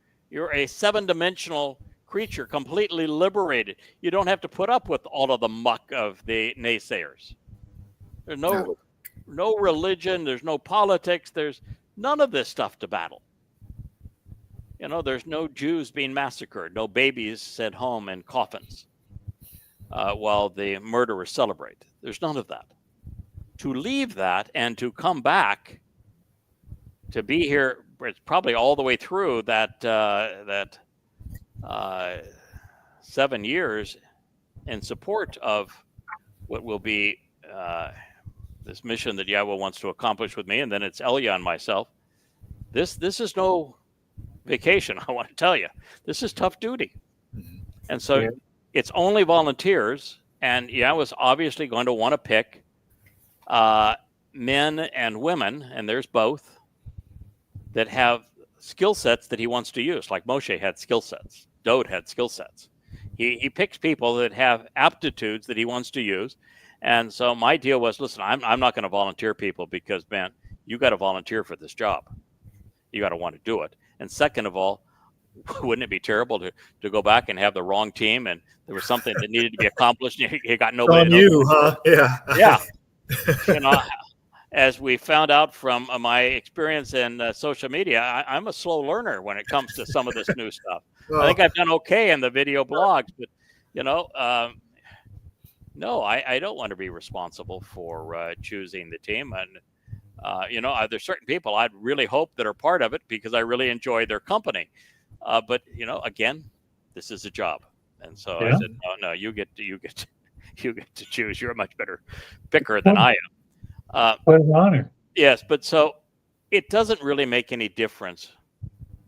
a 7-dimensional creature, completely liberated. You don't have to put up with all of the muck of the naysayers. There's no religion. There's no politics. There's none of this stuff to battle. You know, there's no Jews being massacred, no babies sent home in coffins while the murderers celebrate. There's none of that. To leave that and to come back to be here, it's probably all the way through that 7 years in support of what will be this mission that Yahweh wants to accomplish with me, and then it's Elia and myself. This is no vacation, I want to tell you. This is tough duty. And so it's only volunteers, and Yahweh's obviously going to want to pick men and women, and there's both, that have skill sets that he wants to use, like Moshe had skill sets. Dode had skill sets. He picks people that have aptitudes that he wants to use. And so my deal was, listen, I'm not going to volunteer people because, man, you got to volunteer for this job. You got to want to do it. And second of all, wouldn't it be terrible to go back and have the wrong team and there was something that needed to be accomplished and you got nobody? On you, huh? Yeah. Yeah. You know, as we found out from my experience in social media, I'm a slow learner when it comes to some of this new stuff. Well, I think I've done okay in the video blogs, but, you know, no, I don't want to be responsible for choosing the team. And, you know, there's certain people I'd really hope that are part of it because I really enjoy their company. But, you know, again, this is a job. And so I said, no, you get to choose. You're a much better picker than I am. What an honor. Yes, but so it doesn't really make any difference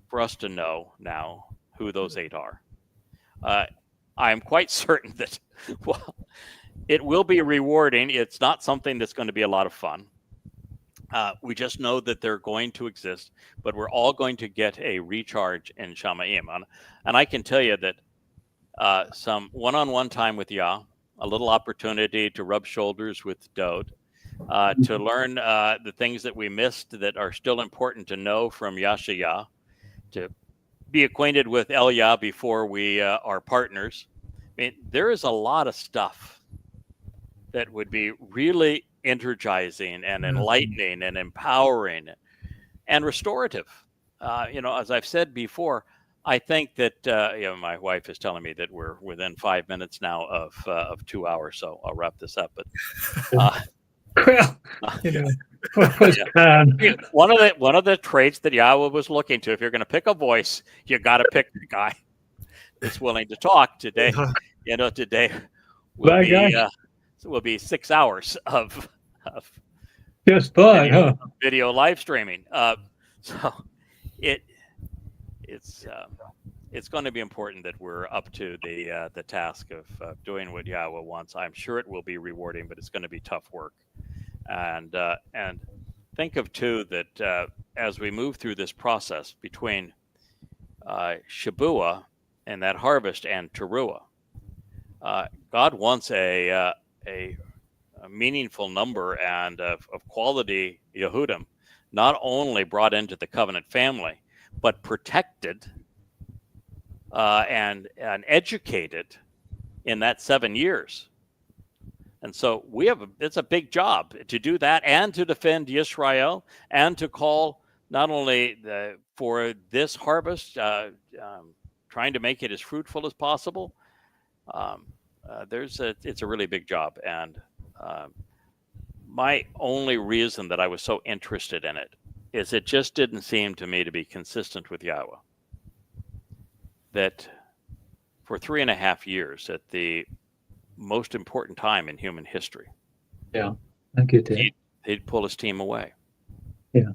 for us to know now who those 8 are. I'm quite certain that, well, it will be rewarding. It's not something that's going to be a lot of fun. We just know that they're going to exist, but we're all going to get a recharge in Shamayim. And I can tell you that some one-on-one time with Yah, a little opportunity to rub shoulders with Dode, to learn the things that we missed that are still important to know from Yah, to be acquainted with Yah before we are partners. I mean, there is a lot of stuff that would be really energizing and enlightening and empowering and restorative. As I've said before, I think that my wife is telling me that we're within 5 minutes now of 2 hours, so I'll wrap this up. But one of the traits that Yahowah was looking to, if you're going to pick a voice, you got to pick the guy that's willing to talk. Today will be 6 hours of just fun, video live streaming. So it's going to be important that we're up to the task of doing what Yahowah wants. I'm sure it will be rewarding, but it's going to be tough work. And think of too that as we move through this process between Shabuah and that harvest and Teruah, God wants a meaningful number and of quality Yehudim, not only brought into the covenant family, but protected and educated in that 7 years. And so it's a big job to do that and to defend Yisrael and to call not only for this harvest, trying to make it as fruitful as possible. It's a really big job. And my only reason that I was so interested in it is it just didn't seem to me to be consistent with Yahowah. That for 3.5 years at the most important time in human history, I get that. He'd pull his team away. Yeah.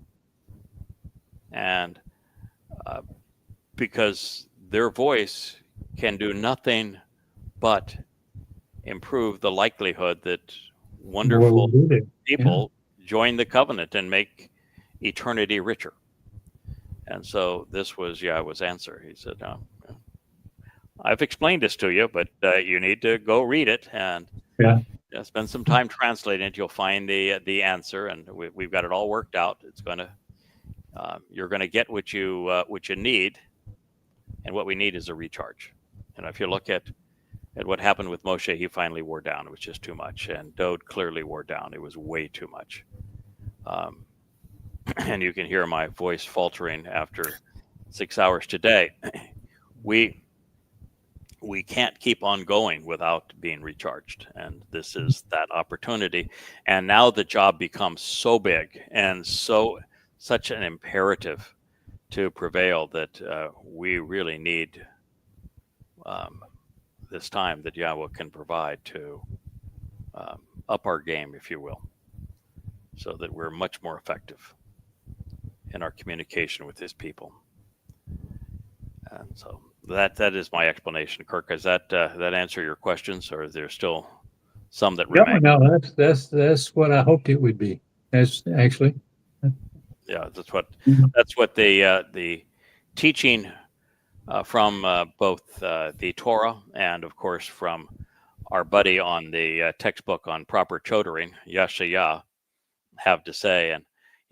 And because their voice can do nothing but improve the likelihood that wonderful people join the covenant and make eternity richer. And so this was Yahowah's answer. He said, I've explained this to you, but you need to go read it and spend some time translating it. You'll find the answer, and we've got it all worked out. It's you're going to get what you need, and what we need is a recharge. And if you look at what happened with Moshe, he finally wore down. It was just too much, and Dode clearly wore down. It was way too much. And you can hear my voice faltering after 6 hours today. We can't keep on going without being recharged. And this is that opportunity. And now the job becomes so big and such an imperative to prevail that we really need this time that Yahowah can provide to up our game, if you will, so that we're much more effective in our communication with his people. And so that is my explanation. Kirk, does that answer your questions, or is there still some that remain? No, that's what I hoped it would be. That's actually. Yeah, that's what the teaching from both the Torah and, of course, from our buddy on the textbook on proper chodoring, Yah, have to say. And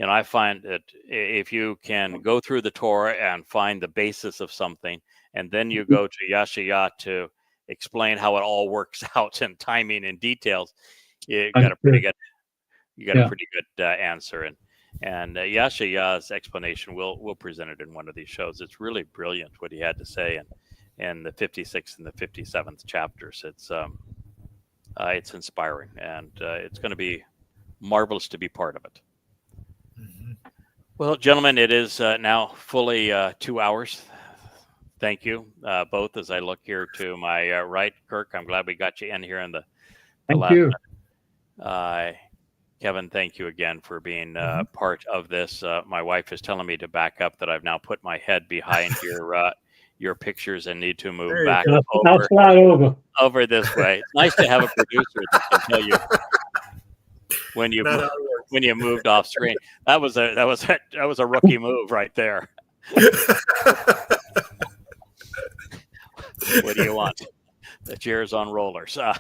I find that if you can go through the Torah and find the basis of something, and then you go to Yah to explain how it all works out and timing and details, you got a pretty good answer. And Yah's explanation, we'll present it in one of these shows. It's really brilliant what he had to say in the 56th and the 57th chapters. It's inspiring, and it's going to be marvelous to be part of it. Mm-hmm. Well, gentlemen, it is now fully 2 hours. Thank you both. As I look here to my right, Kirk, I'm glad we got you in here in the Thank you. Kevin, thank you again for being part of this. My wife is telling me to back up, that I've now put my head behind your pictures and need to move There you back I'll slide over. this way. It's nice to have a producer that can tell you when you Not how it works. when you moved off screen. That was a rookie move right there. What do you want? The chair's on rollers. I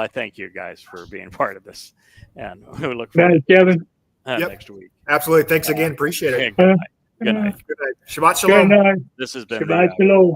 thank you guys for being part of this, and we look forward Thanks, Kevin. to Yep. next week. Absolutely. Thanks again. Appreciate it. Good night. Good night. Good night. Shabbat shalom. Good night. This has been Shabbat the shalom.